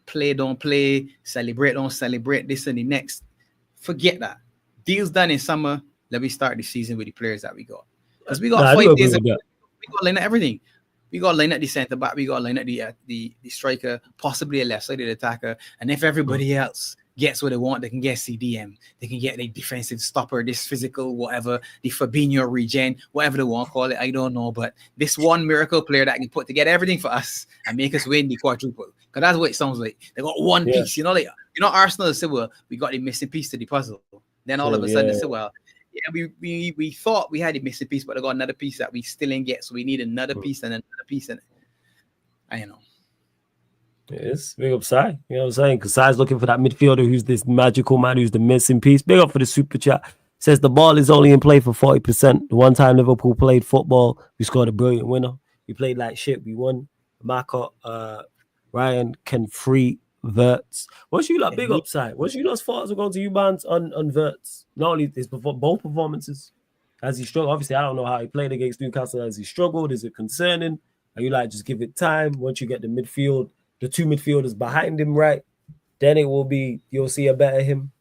play, don't play, celebrate, don't celebrate, this and the next. Forget that. Deals done in summer. Let me start the season with the players that we got. Because we got 5 days ago. We got line up everything. We got to line up the centre back. We got to line up the striker, possibly a left-sided attacker. And if everybody else gets what they want, they can get CDM. They can get a defensive stopper, this physical, whatever, the Fabinho regen, whatever they want to call it. I don't know. But this one miracle player that can put together everything for us and make us win the quadruple. Because that's what it sounds like. They got one piece. You know, Arsenal say, well, we got the missing piece to the puzzle. Then all of a sudden they say, well, yeah, we thought we had a missing piece, but I got another piece that we still ain't get. So we need another piece and another piece. And I don't know. It's big up Sai. You know what I'm saying? Because Sai's looking for that midfielder who's this magical man who's the missing piece. Big up for the super chat. Says the ball is only in play for 40%. The one time Liverpool played football, we scored a brilliant winner. We played like shit. We won. Marco, Ryan can free Verts. What's you like big upside? What's you lot's thoughts are going to you bands on Verts? Not only this, both performances. Has he struggled? Obviously, I don't know how he played against Newcastle. Has he struggled? Is it concerning? Are you like just give it time? Once you get the midfield, the 2 midfielders behind him, right? Then it will be you'll see a better him.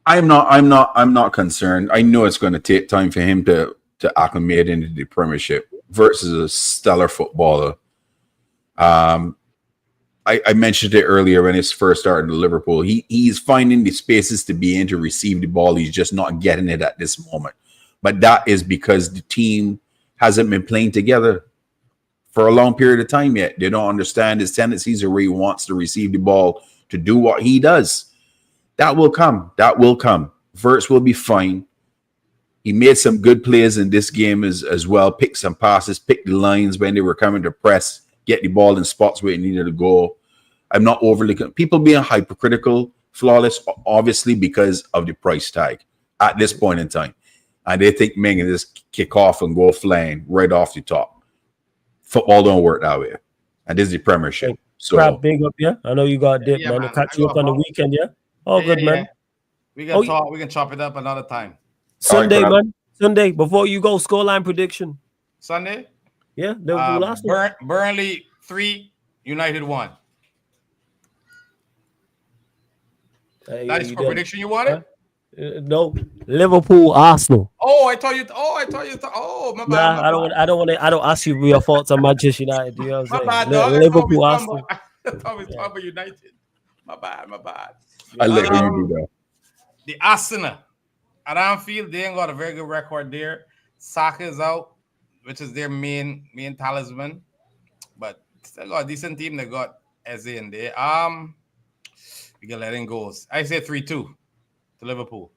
I'm not concerned. I know it's going to take time for him to acclimate into the Premiership versus a stellar footballer. I mentioned it earlier when he first started at Liverpool. He's finding the spaces to be in to receive the ball. He's just not getting it at this moment. But that is because the team hasn't been playing together for a long period of time yet. They don't understand his tendencies or where he wants to receive the ball to do what he does. That will come. That will come. Verts will be fine. He made some good plays in this game as well. Picked some passes, picked the lines when they were coming to press, get the ball in spots where it needed to go. I'm not overly... People being hypercritical, flawless, obviously because of the price tag at this point in time. And they think Ming can just kick off and go flying right off the top. Football don't work that way. And this is the Premiership. So Crab, big up, yeah. I know you got a dip, Yeah, man. man. I'll catch I you got up on the about- weekend, yeah. All good, man. We can Oh, talk. We can chop it up another time. Sunday, Crab. man. Sunday. Before you go, scoreline prediction. Sunday. Yeah, Liverpool last one. Burnley 3, United 1. That's for prediction you wanted? No, Liverpool, Arsenal. Oh, I thought you. Oh, my bad. Nah, I don't ask you your thoughts on Manchester United. You know what My I'm bad, saying? dog. Liverpool, Arsenal. I thought we talking about United. My bad. I let you do that. The Arsenal at Anfield, they ain't got a very good record there. Saka is out, which is their main talisman, but still got a decent team. They got Eze in there. We can let him go. I say 3-2 to Liverpool.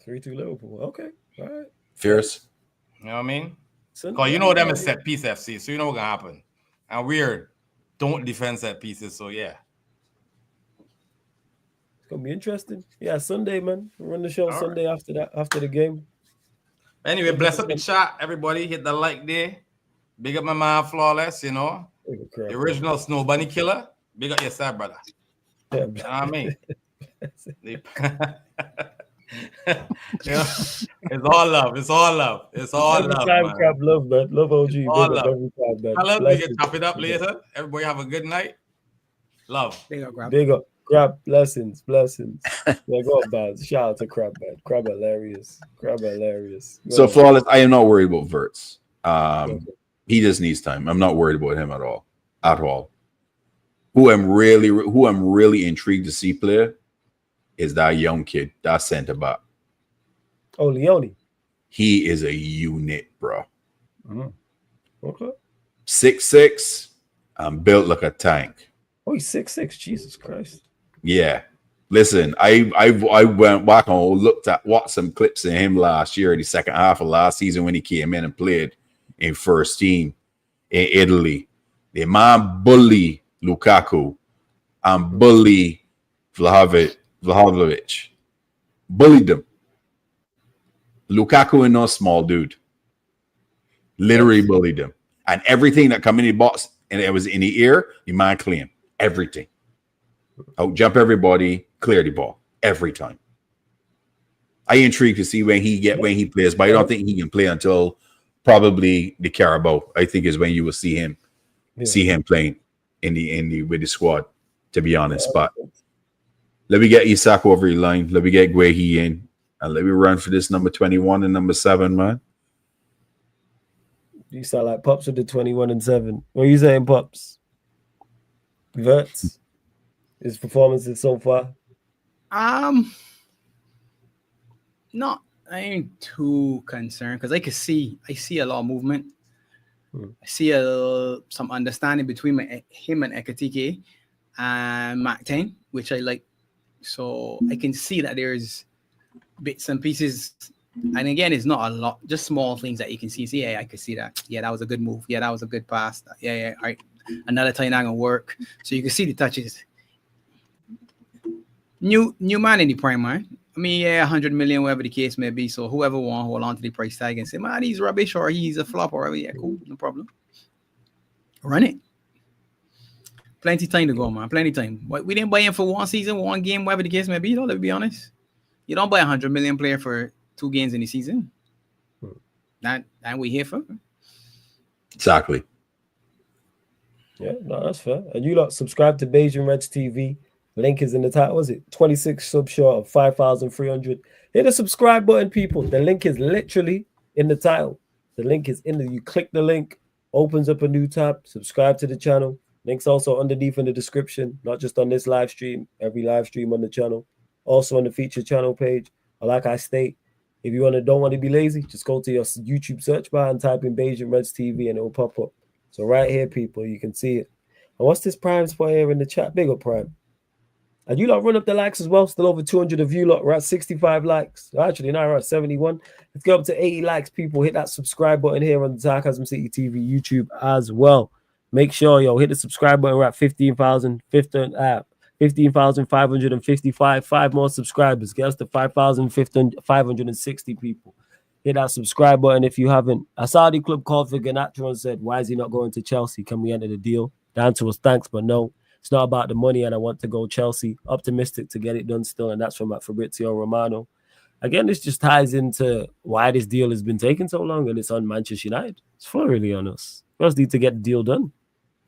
3-2 Liverpool. Okay, all right. Fierce. You know what I mean? Because you know them is set piece FC, so you know what's gonna happen. And we're don't defend set pieces, so yeah. It's gonna be interesting. Yeah, Sunday, man. We'll run the show all Sunday after the game. Anyway, bless up the chat, everybody. Hit the like there. Big up my man Flawless, you know. The original Snow Bunny Killer. Big up yourself, brother. Yeah, you know what I mean? Yeah, it's all love. It's all love. It's all every love. Time, man. Crab, love, man. Love OG. All love. Every time, man. I love. We can chop it up later. Everybody have a good night. Love. Big up, Crab. Big up. Crab, blessings. Yeah, go up, man. Shout out to Crab, man. Crab hilarious. So Flawless, I am not worried about Verts. He just needs time. I'm not worried about him at all. Who I'm really intrigued to see play is that young kid, that center back. Oh, Leone. He is a unit, bro. Okay. 6'6", built like a tank. Oh, he's 6'6". Jesus Christ. Yeah. Listen, I went back and watched some clips of him last year, the second half of last season when he came in and played in first team in Italy. The man bully Lukaku and bully Vlahovic. Bullied them. Lukaku is no small dude. Literally bullied him. And everything that come in the box and it was in the ear, the man clean. Everything. Out jump everybody, clear the ball. Every time. I intrigued to see when he plays, but I don't think he can play until probably the Carabao. I think is when you will see him playing in the with the squad, to be honest. But let me get Isak over the line. Let me get Guehi in. And let me run for this number 21 and number 7, man. You sound like Pops with the 21 and 7. What are you saying, Pops? Verts? His performances so far? Not, I ain't too concerned because I see a lot of movement. I see some understanding between him and Ekatike and Mactain, which I like. So I can see that there's bits and pieces. And again, it's not a lot, just small things that you can see. Yeah, I could see that. Yeah, that was a good move. Yeah, that was a good pass. Yeah. All right. Another time not gonna work. So you can see the touches. New man in the prime, man. I mean, yeah, 100 million, whatever the case may be. So whoever want hold on to the price tag and say, man, he's rubbish or he's a flop or whatever. Yeah, cool, no problem. Run it. Plenty time to go, man. Plenty time. We didn't buy him for one season, one game, whatever the case may be. Let's be honest. You don't buy 100 million player for 2 games in the season. That we here for. Exactly. Yeah, no, that's fair. And you lot subscribe to Beijing Reds TV. Link is in the title. Was it 26 sub short of 5,300? Hit the subscribe button, people. The link is literally in the title. The link is in the. You click the link, opens up a new tab. Subscribe to the channel. Link's also underneath in the description, not just on this live stream. Every live stream on the channel, also on the featured channel page. Or like I state, if you don't want to be lazy, just go to your YouTube search bar and type in Beijing Reds TV, and it will pop up. So right here, people, you can see it. And what's this Prime spot here in the chat? Big up Prime. And you lot run up the likes as well. Still over 200 of you lot. We're at 65 likes. Actually, now we're at 71. Let's go up to 80 likes, people. Hit that subscribe button here on the Sarcasm City TV YouTube as well. Make sure, hit the subscribe button. We're at 15,555. 5 more subscribers. Get us to 5,560 people. Hit that subscribe button if you haven't. A Saudi club called for Garnacho and said, why is he not going to Chelsea? Can we enter the deal? The answer was thanks, but no. It's not about the money, and I want to go Chelsea. Optimistic to get it done still, and that's from Fabrizio Romano. Again, this just ties into why this deal has been taking so long, and it's on Manchester United. It's really on us. We just need to get the deal done.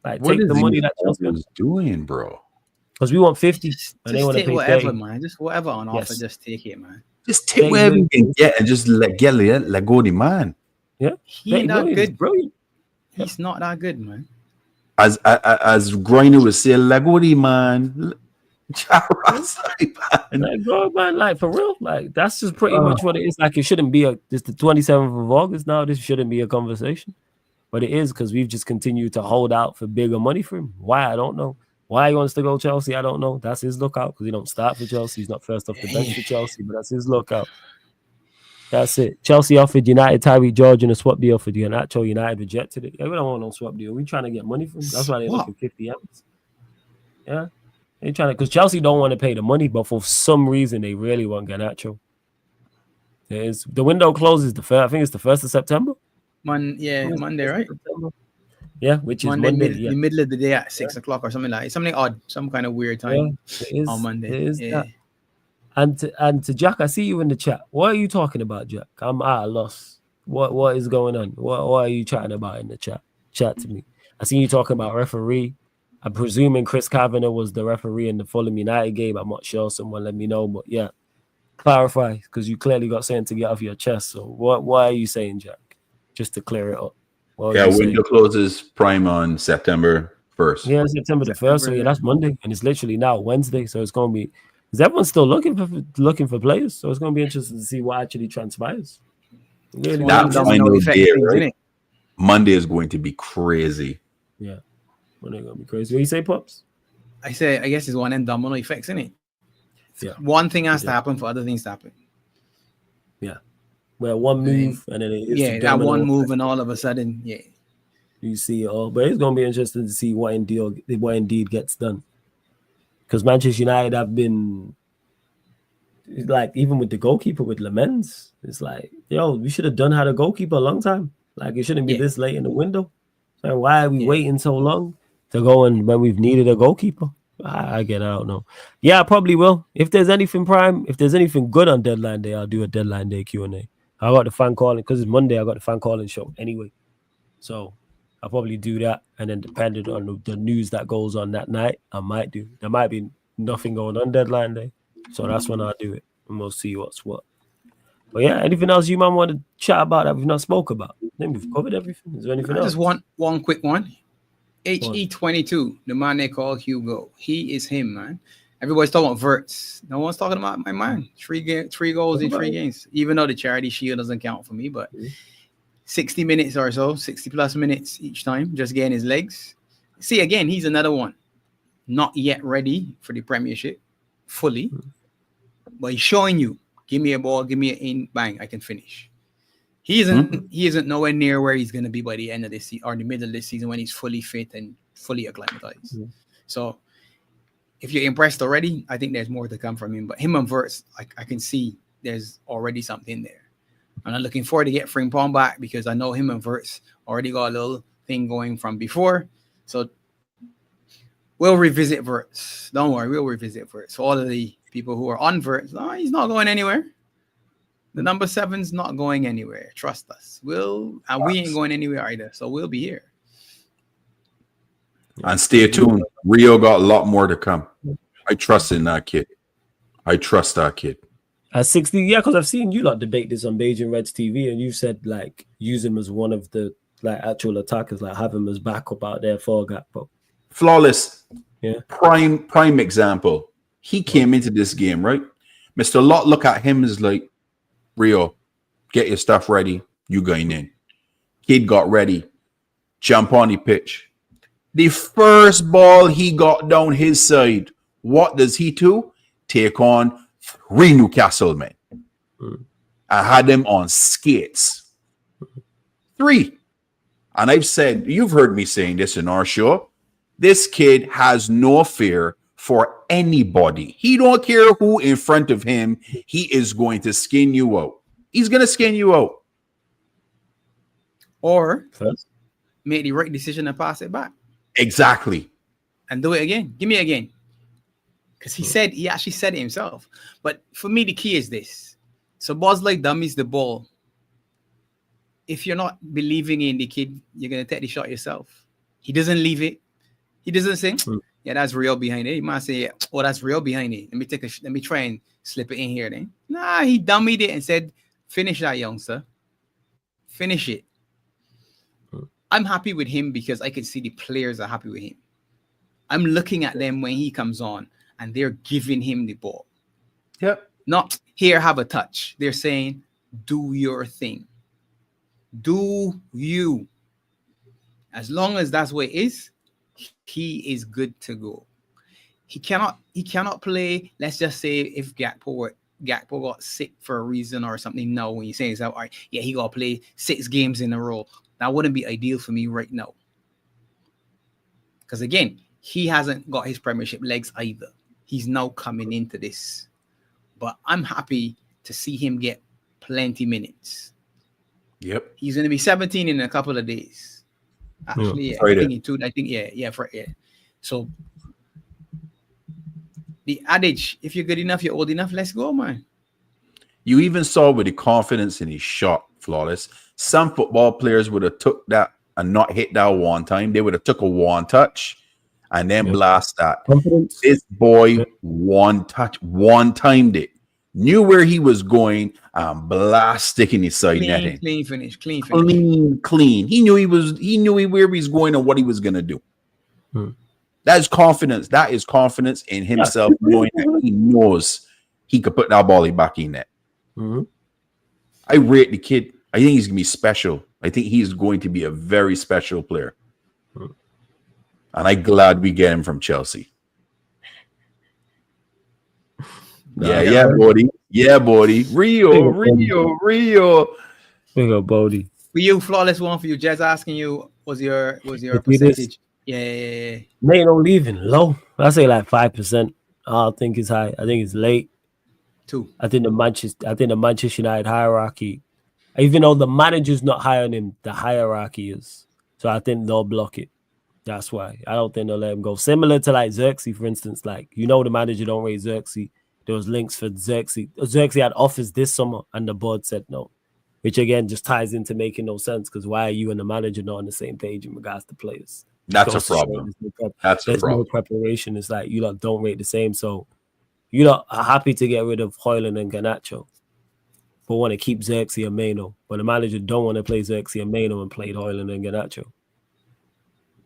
Like, What take the money that Chelsea is doing, bro? Because we want 50, Just and they want to take pay whatever, 30. man. Just whatever on offer, Yes. just take it, man. Just take whatever you can get and just let go the man. Yeah, He ain't that good. Brilliant. He's not that good, man. As Groiner was saying, let go the man. Like, bro, man, like for real, like that's just pretty much what it is. Like, it shouldn't be it's the 27th of August now. This shouldn't be a conversation, but it is because we've just continued to hold out for bigger money for him. Why? I don't know. Why he wants to go Chelsea, I don't know. That's his lookout because he don't start for Chelsea. He's not first off the bench for Chelsea, but that's his lookout. That's it. Chelsea offered United Tyreek George in a swap deal for Garnacho. United rejected it. Yeah, we don't want no swap deal. We're trying to get money from him. That's why they're looking 50 M's. Yeah. They're trying to, because Chelsea don't want to pay the money, but for some reason they really want Garnacho. The window closes I think it's the 1st of September. Monday, right? Yeah, which is Monday. The middle of the day at 6 o'clock or something like that. Something odd, some kind of weird time on Monday. It is that. And to Jack, I see you in the chat. What are you talking about, Jack? I'm at a loss. What is going on? What are you chatting about in the chat? Chat to me. I see you talking about referee. I'm presuming Chris Kavanagh was the referee in the Fulham United game. I'm not sure. Someone let me know. But yeah, clarify, because you clearly got something to get off your chest. So what are you saying, Jack? Just to clear it up. Window closes prime on September 1st. Yeah, September the 1st. So yeah, that's Monday. And it's literally now Wednesday. So it's going to be, because everyone's still looking for players. So it's going to be interesting to see what actually transpires. Really, that final day, right? Monday is going to be crazy. Yeah. Monday going to be crazy. What do you say, Pops? I guess it's one end domino effects, isn't it? Yeah. One thing has to happen for other things to happen. Yeah. Well, one move and then that one move and all of a sudden, you see it all. But it's going to be interesting to see what indeed gets done. Because Manchester United have been, like, even with the goalkeeper, with Lamens, it's like, we should have had a goalkeeper a long time. Like, it shouldn't be this late in the window. So why are we waiting so long to go in when we've needed a goalkeeper? I don't know. Yeah, I probably will. If there's anything good on deadline day, I'll do a deadline day Q&A. I got the fan calling, because it's Monday, I got the fan calling show anyway. So I'll probably do that. And then depending on the news that goes on that night, I might do. There might be nothing going on deadline day. So that's when I'll do it. And we'll see what's what. But yeah, anything else you might want to chat about that we've not spoke about? I think we've covered everything. Is there anything else? Just one quick one. HE22, the man they call Hugo. He is him, man. Everybody's talking about Verts. No one's talking about my man. 3 goals in 3 games. Even though the Charity Shield doesn't count for me, but 60 minutes or so, 60 plus minutes each time, just getting his legs. See, again, he's another one. Not yet ready for the Premiership fully, but he's showing you, give me a ball, give me an in, bang, I can finish. He isn't nowhere near where he's going to be by the end of this season or the middle of this season when he's fully fit and fully acclimatized. So if you're impressed already, I think there's more to come from him. But him and Verts, I can see there's already something there. And I'm looking forward to get Frimpong back because I know him and Verts already got a little thing going from before. So we'll revisit Verts. Don't worry, we'll revisit Verts. So all of the people who are on Verts, he's not going anywhere. The number 7's not going anywhere. Trust us. We ain't going anywhere either. So we'll be here. And stay tuned. Rio got a lot more to come. I trust in that kid. I trust that kid. At 60, because I've seen you debate this on Beijing Reds TV, and you said use him as one of the actual attackers, have him as backup out there for Gakpo. Flawless. Yeah. Prime example. He came into this game, right? Mr. Lott look at him as like, Rio, get your stuff ready. You going in. Kid got ready. Jump on the pitch. The first ball he got down his side, what does he do? Take on 3 Newcastle men. I had them on skates. 3. And I've said, you've heard me saying this in our show, this kid has no fear for anybody. He don't care who in front of him. He is going to skin you out. He's going to skin you out. Or make the right decision and pass it back. Exactly. and do it again. Give me again. Because he actually said it himself. But for me, the key is this. So balls like dummies the ball. If you're not believing in the kid, you're going to take the shot yourself. He doesn't leave it. He doesn't say, yeah, that's real behind it. He might say, yeah, oh, that's real behind it. Let me try and slip it in here then. Nah, he dummied it and said, finish that, youngster. Finish it. I'm happy with him because I can see the players are happy with him. I'm looking at them when he comes on and they're giving him the ball. Yep. Not here, have a touch. They're saying, do your thing. Do you. As long as that's what it is, he is good to go. He cannot play. Let's just say if Gakpo got sick for a reason or something. No, when you say that, all right, yeah, he got to play 6 games in a row. That wouldn't be ideal for me right now. Because again, he hasn't got his Premiership legs either. He's now coming into this. But I'm happy to see him get plenty minutes. Yep. He's going to be 17 in a couple of days. Actually, yeah. So the adage, if you're good enough, you're old enough, let's go, man. You even saw with the confidence in his shot, Flawless. Some football players would have took that and not hit that one time. They would have took a one touch and then blast that. Confidence. This boy one timed it. Knew where he was going and blast sticking his side netting. Clean finish. Clean. He knew where he was going and what he was gonna do. That is confidence. That is confidence in himself, knowing that he knows he could put that ball back in net. I rate the kid. I think he's gonna be special. I think he's going to be a very special player. And I'm glad we get him from Chelsea. Yeah, buddy. Rio. Big up, Bodie. For you, flawless one for you. Jez asking you, was your percentage? Yeah. Mano leaving low. I say like 5%. I don't think it's high. I think it's late. 2. I think the Manchester United hierarchy, even though the manager's not high on him, the hierarchy is. So I think they'll block it. That's why. I don't think they'll let him go. Similar to like Xerxes, for instance. Like, the manager don't rate Xerxes. There was links for Xerxes. Xerxes had offers this summer, and the board said no. Which, again, just ties into making no sense, because why are you and the manager not on the same page in regards to players? That's a problem. There's no preparation. It's like, you lot don't rate the same. So you lot are happy to get rid of Højlund and Garnacho, but want to keep Xerxes and Mano. But the manager don't want to play Xerxes and Mano and played Højlund and Garnacho.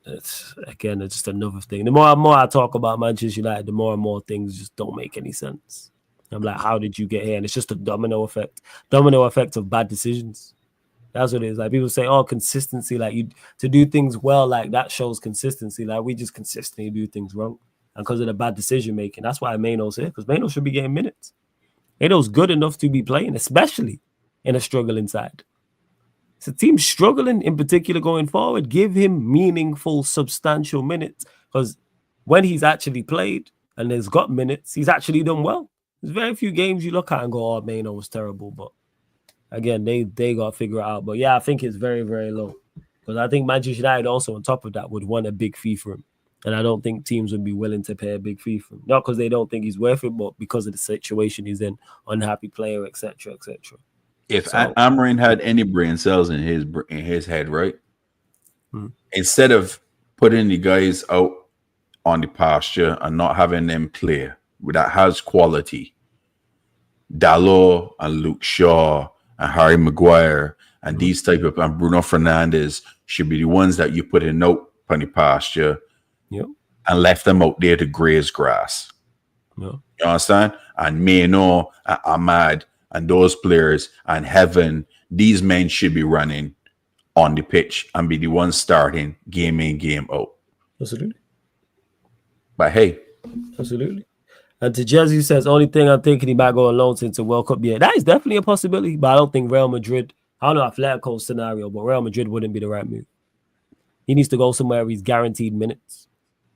It's just another thing. The more and more I talk about Manchester United, the more and more things just don't make any sense. I'm like, how did you get here? And it's just a domino effect of bad decisions. That's what it is. Like, people say, oh, consistency, like, you to do things well, like that shows consistency. Like, we just consistently do things wrong. And because of the bad decision making, that's why Mano's here, because Mano should be getting minutes. Mano's good enough to be playing, especially in a struggling side. It's a team struggling in particular going forward. Give him meaningful, substantial minutes, because when he's actually played and has got minutes, he's actually done well. There's very few games you look at and go, oh, Mano was terrible. But again, they got to figure it out. But yeah, I think it's very, very low, because I think Manchester United also on top of that would want a big fee for him. And I don't think teams would be willing to pay a big fee for him. Not because they don't think he's worth it, but because of the situation he's in, unhappy player, etc., etc. If Amorim had any brain cells in his head, right? Instead of putting the guys out on the pasture and not having them play that has quality, Dalot and Luke Shaw and Harry Maguire and these type of, and Bruno Fernandes should be the ones that you put in out on the pasture and left them out there to graze grass. You understand? And Mano and Ahmad and those players and Heaven, these men should be running on the pitch and be the ones starting game in, game out. Absolutely. But hey. Absolutely. And to Jesse says, only thing I'm thinking he might go on loan since the World Cup. Yeah, that is definitely a possibility, but I don't think Real Madrid, I don't know Atletico's scenario, but Real Madrid wouldn't be the right move. He needs to go somewhere where he's guaranteed minutes.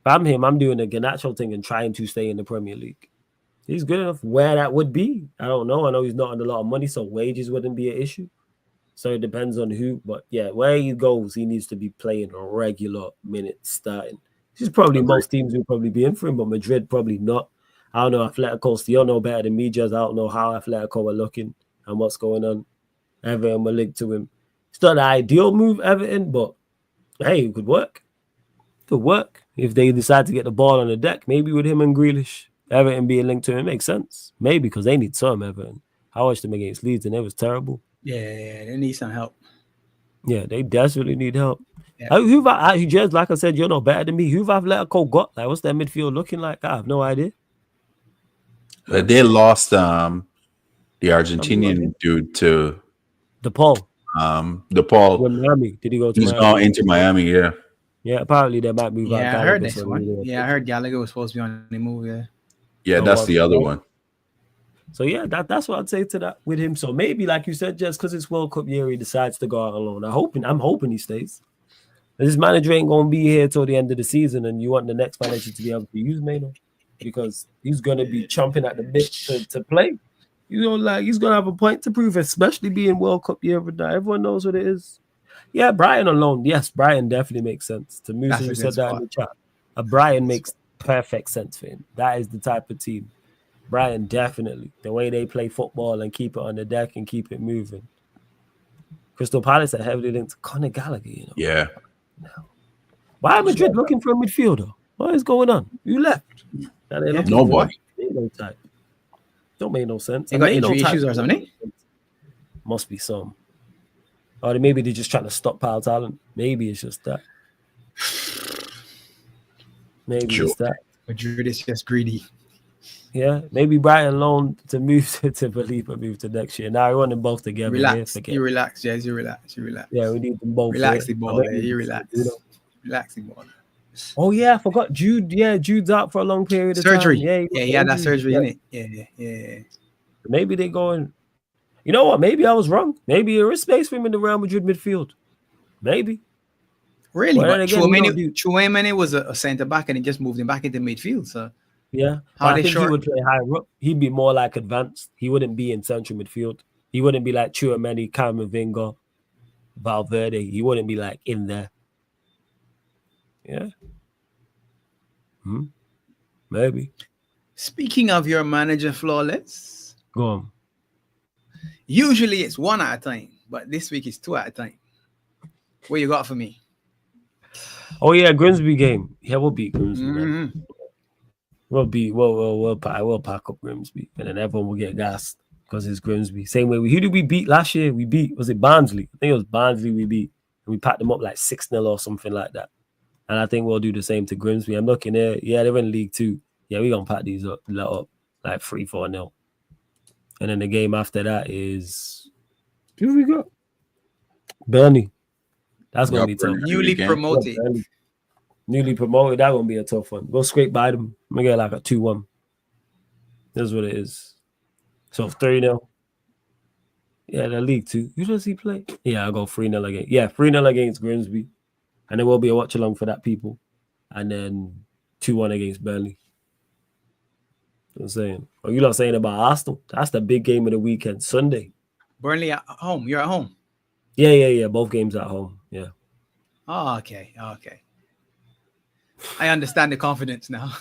If I'm him, I'm doing the Garnacho thing and trying to stay in the Premier League. He's good enough. Where that would be, I don't know. I know he's not on a lot of money, so wages wouldn't be an issue. So it depends on who. But yeah, where he goes, he needs to be playing regular minutes starting. He's probably most teams will probably be in for him, but Madrid probably not. I don't know. Atletico still know better than me, just I don't know how Atletico are looking and what's going on. Everton will link to him. It's not the ideal move, Everton, but hey, it could work. It could work if they decide to get the ball on the deck. Maybe with him and Grealish, Everton being linked to him makes sense. Maybe because they need some Everton. I watched them against Leeds and it was terrible. Yeah, they need some help. Yeah, they desperately need help. Yeah. Who just like I said, you're no better than me. Who've Atletico got? Like, what's that midfield looking like? I have no idea. They lost the Argentinian dude to DePaul. DePaul. With Miami. Did he go to He's Miami? gone into Miami, yeah. Yeah, apparently they might move out. Yeah, I heard this one. Yeah, I heard Gallagher was supposed to be on the move. Yeah. Yeah, that's the other one. So yeah, that's what I'd say to that with him. So maybe, like you said, just because it's World Cup year, he decides to go out alone. I'm hoping he stays. This manager ain't gonna be here till the end of the season, and you want the next manager to be able to use Mano because he's gonna be chomping at the bit to play. You know, like he's gonna have a point to prove, especially being World Cup year. But everyone knows what it is. Yeah, Brian alone. Yes, Brian definitely makes sense. To Musa, who said that in the chat. Brian makes perfect sense for him. That is the type of team. Brian definitely. The way they play football and keep it on the deck and keep it moving. Crystal Palace are heavily linked to Conor Gallagher, you know. Yeah. Why are Madrid looking for a midfielder? What is going on? You left. Nobody. Don't make no sense. They got injury issues or something? Must be some. Or maybe they're just trying to stockpile talent. Maybe it's just that. Maybe it's that. Madrid is just greedy. Yeah, maybe Brighton loan to move to Felipe, move to next year. Now we want them both together. Relax. You relax, Jez. You relax. Yeah, we need them both. Relax the ball. You relax. Relax the ball. Oh yeah, I forgot Jude. Yeah, Jude's out for a long period of surgery. time. Yeah, that surgery, innit? Yeah. Maybe they're going. You know what? Maybe I was wrong. Maybe there is space for him in the Real Madrid midfield. Maybe. Really? But Chouameni was a centre back, and he just moved him back into midfield. So yeah, I think he would play higher up. He'd be more like advanced. He wouldn't be in central midfield. He wouldn't be like Chouameni, Camavinga, Valverde. He wouldn't be like in there. Yeah. Maybe. Speaking of your manager flawless, go on. Usually it's 1 at a time, but this week it's 2 at a time. What you got for me? Oh yeah, Grimsby game. Yeah, we'll beat Grimsby. Man. We'll pack up Grimsby, and then everyone will get gassed because it's Grimsby. Same way who did we beat last year? Was it Barnsley? I think it was Barnsley we beat, and we packed them up like 6-0 or something like that. And I think we'll do the same to Grimsby. I'm looking there. Yeah, they're in League 2. Yeah, we're gonna pack these up like 3-4-0. And then the game after that is who we got? Burnley. That's gonna be tough. Newly promoted. Newly promoted. That gonna be a tough one. We'll scrape by them. We get like a 2-1. That's what it is. So 3-0. Yeah, the League 2. Who does he play? Yeah, I'll go 3-0 again. Yeah, 3-0 against Grimsby. And there will be a watch along for that, people. And then 2-1 against Burnley. I'm saying. Are you not saying about Arsenal? That's the big game of the weekend, Sunday. Burnley at home. You're at home. Yeah. Both games at home. Yeah. Oh, okay. I understand the confidence now.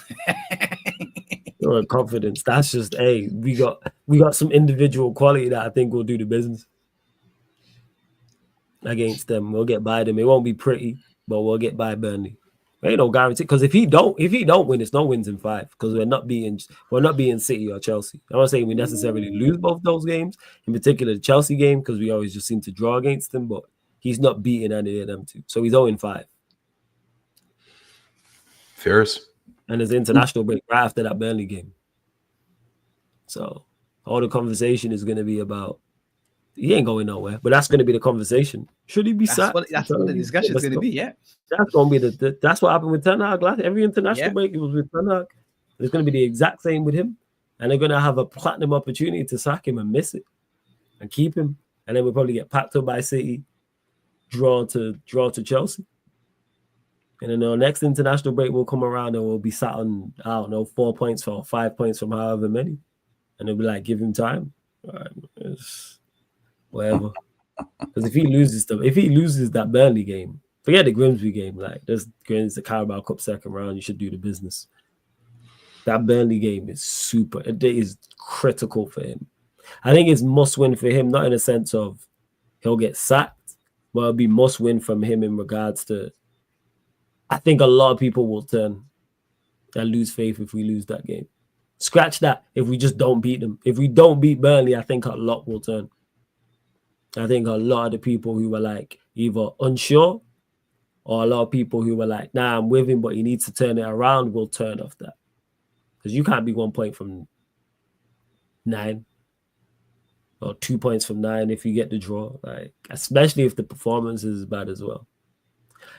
Confidence. That's just we got some individual quality that I think will do the business against them. We'll get by them. It won't be pretty, but we'll get by Burnley. Ain't no guarantee because if he don't win, it's no wins in 5 because we're not being City or Chelsea. I'm not saying we necessarily lose both those games, in particular the Chelsea game because we always just seem to draw against them, but he's not beating any of them two. So he's 0-5. Fairs. And there's international break right after that Burnley game. So all the conversation is going to be about he ain't going nowhere, but that's going to be the conversation. Should he be sacked? That's what the discussion is going to be. Yeah, that's going to be that's what happened with Ten Hag. Every international break it was with Ten Hag. It's going to be the exact same with him, and they're going to have a platinum opportunity to sack him and miss it, and keep him, and then we'll probably get packed up by City, draw to Chelsea, and then the next international break will come around and we'll be sat on 4 points or 5 points from however many, and they'll be like, give him time. All right, whatever. Because if he loses that Burnley game, Forget the Grimsby game. Like, there's the Carabao Cup second round. You should do the business. That Burnley game is super. It is critical for him. I think it's must win for him, not in a sense of he'll get sacked, but it'll be must win from him in regards to. I think a lot of people will turn and lose faith if we lose that game. Scratch that. If we just don't beat them. If we don't beat Burnley, I think a lot will turn. I think a lot of the people who were like either unsure or a lot of people who were like, nah, I'm with him, but he needs to turn it around, will turn off that. Because you can't be 1 point from 9 or 2 points from 9 if you get the draw. Like, especially if the performance is bad as well.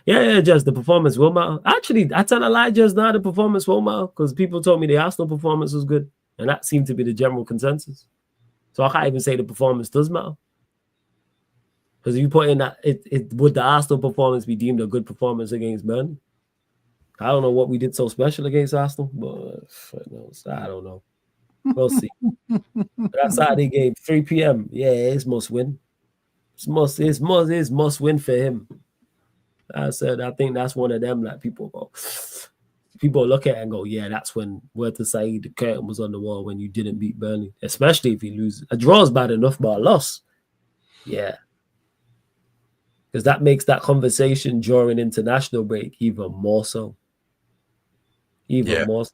Yeah, just the performance will matter. Actually, I tell a lie just now, the performance won't matter because people told me the Arsenal performance was good. And that seemed to be the general consensus. So I can't even say the performance does matter. Because you put in that, would the Arsenal performance be deemed a good performance against Burnley? I don't know what we did so special against Arsenal, but I don't know. We'll see. That Saturday game, 3 p.m. Yeah, it's must win. It's must win for him. I said, I think that's one of them. Like people look at it and go, yeah, that's when word to say the curtain was on the wall when you didn't beat Burnley, especially if you lose. A draw is bad enough, but a loss, yeah. Because that makes that conversation during international break even more so. More so.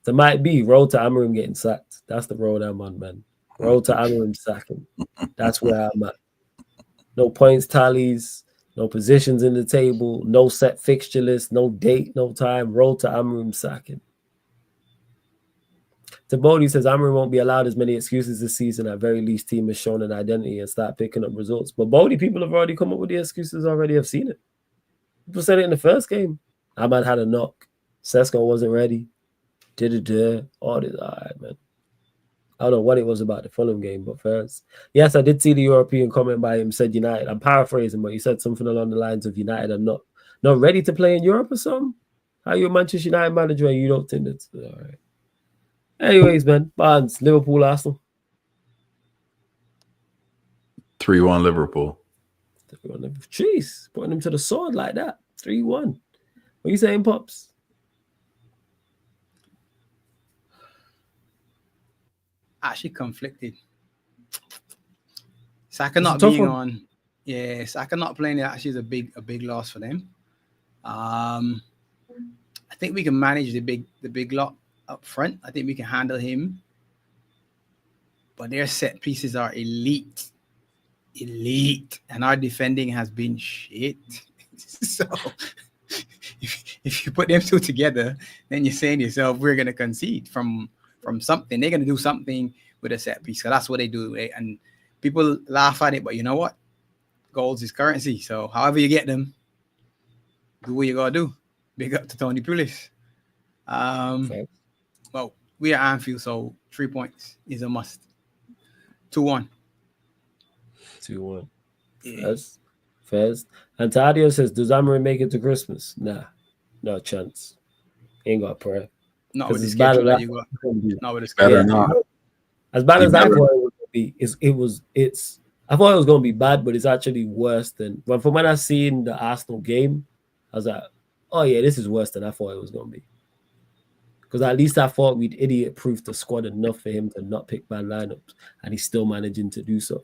So it might be road to Amorim getting sacked. That's the road I'm on, man. Road to Amorim sacking. That's where I'm at. No points tallies, no positions in the table, no set fixture list, no date, no time. Road to Amorim sacking. Tabodi says Amorim won't be allowed as many excuses this season. At very least, team has shown an identity and start picking up results. But Bodie, people have already come up with the excuses already. I've seen it. People said it in the first game. Ahmad had a knock. Sesko wasn't ready. All this. All right, man. I don't know what it was about the Fulham game, but first. Yes, I did see the European comment by him, said United. I'm paraphrasing, but he said something along the lines of United are not ready to play in Europe or something. How are you a Manchester United manager and you don't think that's all right? Anyways, man, Barnes, Liverpool, Arsenal. 3-1 Liverpool. 3-1. Jeez, putting him to the sword like that. 3-1. What are you saying, Pops? Actually conflicted. Saka not being on. Yeah, Saka not playing actually is a big loss for them. I think we can manage the big lot up front. I think we can handle him. But their set pieces are elite. And our defending has been shit. So if you put them two together, then you're saying to yourself, we're going to concede from something. They're going to do something with a set piece. So that's what they do. And people laugh at it, but you know what? Goals is currency. So however you get them, do what you got to do. Big up to Tony Pulis. Okay. Well, we are Anfield, so 3 points is a must. 2-1. 2-1. Yeah. First. And Tadio says, does Amorim make it to Christmas? Nah. No chance. Ain't got prayer. Not with the schedule that you got. Not with the schedule. Better not. As bad as I thought it was going to be, I thought it was going to be bad, but it's actually worse than. But from when I seen the Arsenal game, I was like, oh yeah, this is worse than I thought it was going to be. Because at least I thought we'd idiot-proof the squad enough for him to not pick bad lineups, and he's still managing to do so.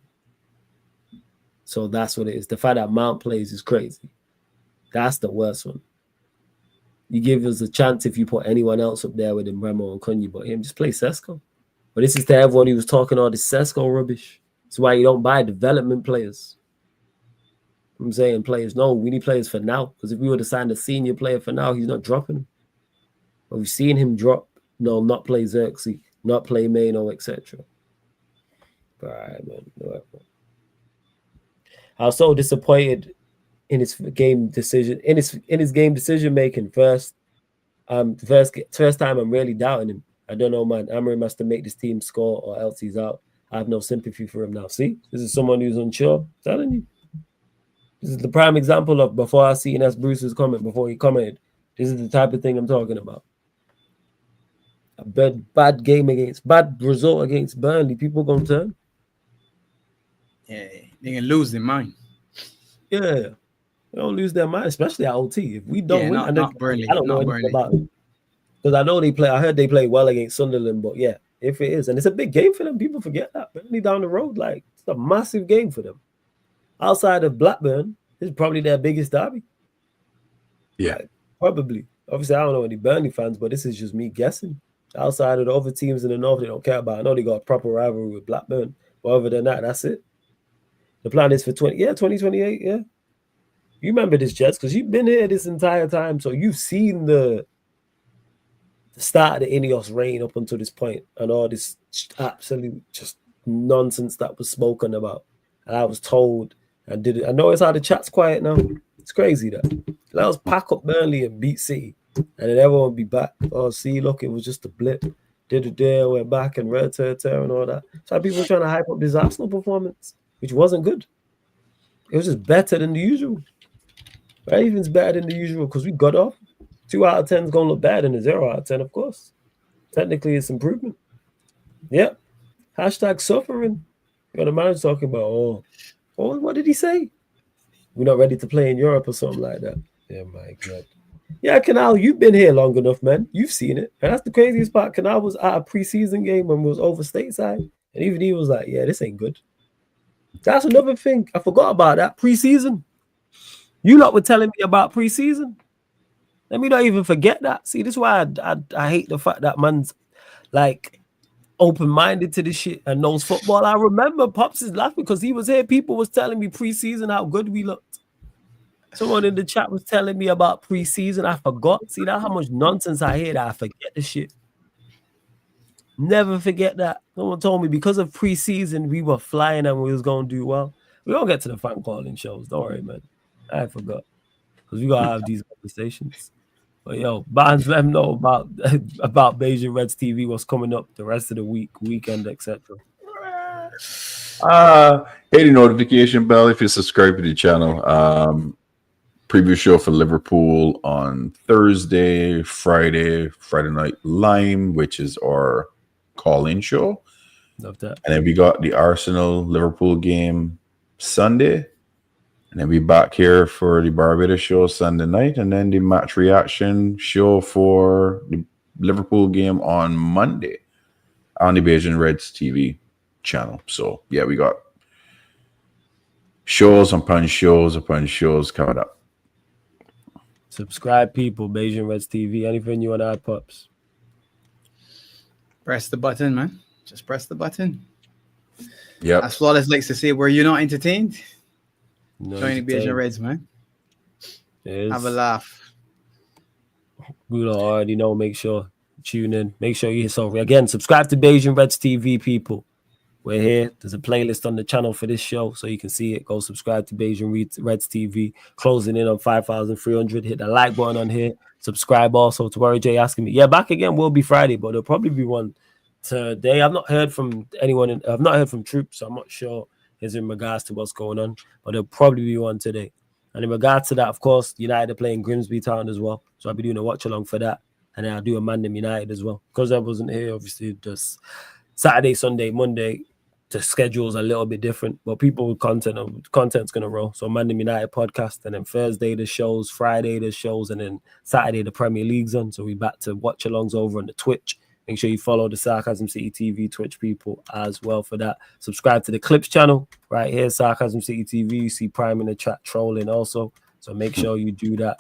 So that's what it is. The fact that Mount plays is crazy. That's the worst one. You give us a chance if you put anyone else up there with Mbeumo and Cunha, but him just play Sesko. But this is to everyone who was talking all this Sesko rubbish. That's why you don't buy development players. I'm saying players, no, we need players for now. Because if we were to sign a senior player for now, he's not dropping him. But we've seen him drop, not play Xerxes, not play Mano, etc. All right, man. Whatever. I was so disappointed in his game decision, in his game decision making. First time I'm really doubting him. I don't know, man. Amorim has to make this team score or else he's out. I have no sympathy for him now. See, this is someone who's unsure. I'm telling you. This is the prime example of before I seen as Bruce's comment, before he commented. This is the type of thing I'm talking about. A bad result against Burnley. People gonna turn. Yeah, they can lose their mind. Yeah. They don't lose their mind, especially at OT. If we don't win, not Burnley. I don't know anything about it. Because I know I heard they play well against Sunderland, but yeah, if it is, and it's a big game for them, people forget that. Burnley down the road, like it's a massive game for them. Outside of Blackburn, this is probably their biggest derby. Yeah, like, probably. Obviously, I don't know any Burnley fans, but this is just me guessing. Outside of the other teams in the north, they don't care about. I know they got a proper rivalry with Blackburn, but other than that, that's it. The plan is for 2028. Yeah, you remember this, Jets, because you've been here this entire time, so you've seen the start of the Ineos reign up until this point, and all this absolute just nonsense that was spoken about. And I was told and did it. I notice how the chat's quiet now. It's crazy that. Let us pack up Burnley and beat City, and then everyone be back. Oh, see, look, it was just a blip. Did it there, we're back, and red tear and all that. So people trying to hype up this Arsenal performance, which wasn't good. It was just better than the usual. Everything's better than the usual because we got off. 2 out of 10 is going to look better than a 0 out of 10, of course. Technically, it's improvement. Yep. Hashtag suffering. Got a man talking about, what did he say? We're not ready to play in Europe or something like that. Yeah, my God. Yeah, Canal, you've been here long enough, man. You've seen it. And that's the craziest part. Canal was at a preseason game when we was over stateside. And even he was like, yeah, this ain't good. That's another thing. I forgot about that. Preseason. You lot were telling me about preseason. Let me not even forget that. See, this is why I hate the fact that man's like open-minded to this shit and knows football. I remember Pops is laughing because he was here. People was telling me preseason how good we looked. Someone in the chat was telling me about preseason. I forgot. See, that's how much nonsense I hear that I forget the shit. Never forget that. Someone told me because of preseason, we were flying and we was going to do well. We don't get to the fan calling shows. Don't worry, man. I forgot. Because we got to have these conversations. But yo, Barnes, let them know about Beijing Reds TV, what's coming up the rest of the weekend, etc. Hit the notification bell if you subscribe to the channel. Preview show for Liverpool on Thursday, Friday night Lime, which is our call-in show. Love that. And then we got the Arsenal Liverpool game Sunday. And then we back here for the Barbados show Sunday night, and then the match reaction show for the Liverpool game on Monday on the Beijing Reds TV channel. So yeah, we got shows upon shows coming up. Subscribe, people. Beijing Reds TV. Anything you want to add, Pops? Press the button, man. Just press the button. Yeah. As Flawless likes to say, were you not entertained? No, Join the Beijing Reds, man. Have a laugh. We already know. Make sure tune in. Make sure you again subscribe to Beijing Reds TV, people. We're here. There's a playlist on the channel for this show, so you can see it. Go subscribe to Beijing Reds TV. Closing in on 5,300. Hit the like button on here. Subscribe also to Warrior J asking me. Yeah, back again will be Friday, but there'll probably be one today. I've not heard from anyone. I've not heard from Troops, so I'm not sure is in regards to what's going on, but there'll probably be one today. And in regards to that, of course, United are playing Grimsby Town as well, so I'll be doing a watch along for that, and then I'll do a Mandem United as well because I wasn't here. Obviously, just Saturday, Sunday, Monday, the schedule's a little bit different, but people with content's gonna roll. So Mandem United podcast, and then Thursday the shows, Friday the shows, and then Saturday the Premier League's on. So we back to watch alongs over on the Twitch. Make sure you follow the Sarcasm City TV Twitch people as well for that. Subscribe to the Clips channel right here, Sarcasm City TV. You see Prime in the chat trolling also. So make sure you do that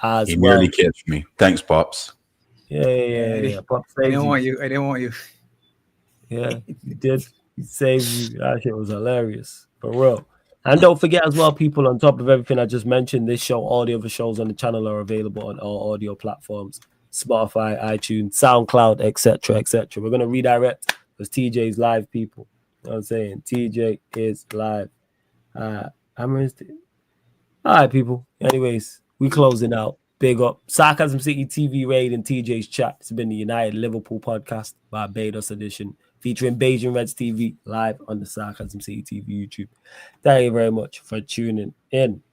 as he well. He nearly catch me. Thanks, Pops. Yeah. Pops I didn't want you. Yeah, he did. He saved you. That shit was hilarious. For real. And don't forget as well, people, on top of everything I just mentioned, this show, all the other shows on the channel are available on all audio platforms. Spotify, iTunes, SoundCloud, etc., etc. We're gonna redirect because TJ's live, people. You know what I'm saying? TJ is live. All right, people. Anyways, we closing out. Big up. Sarcasm City TV raid and TJ's chat. It's been the United Liverpool podcast, Barbados edition, featuring Beijing Reds TV live on the Sarcasm City TV YouTube. Thank you very much for tuning in.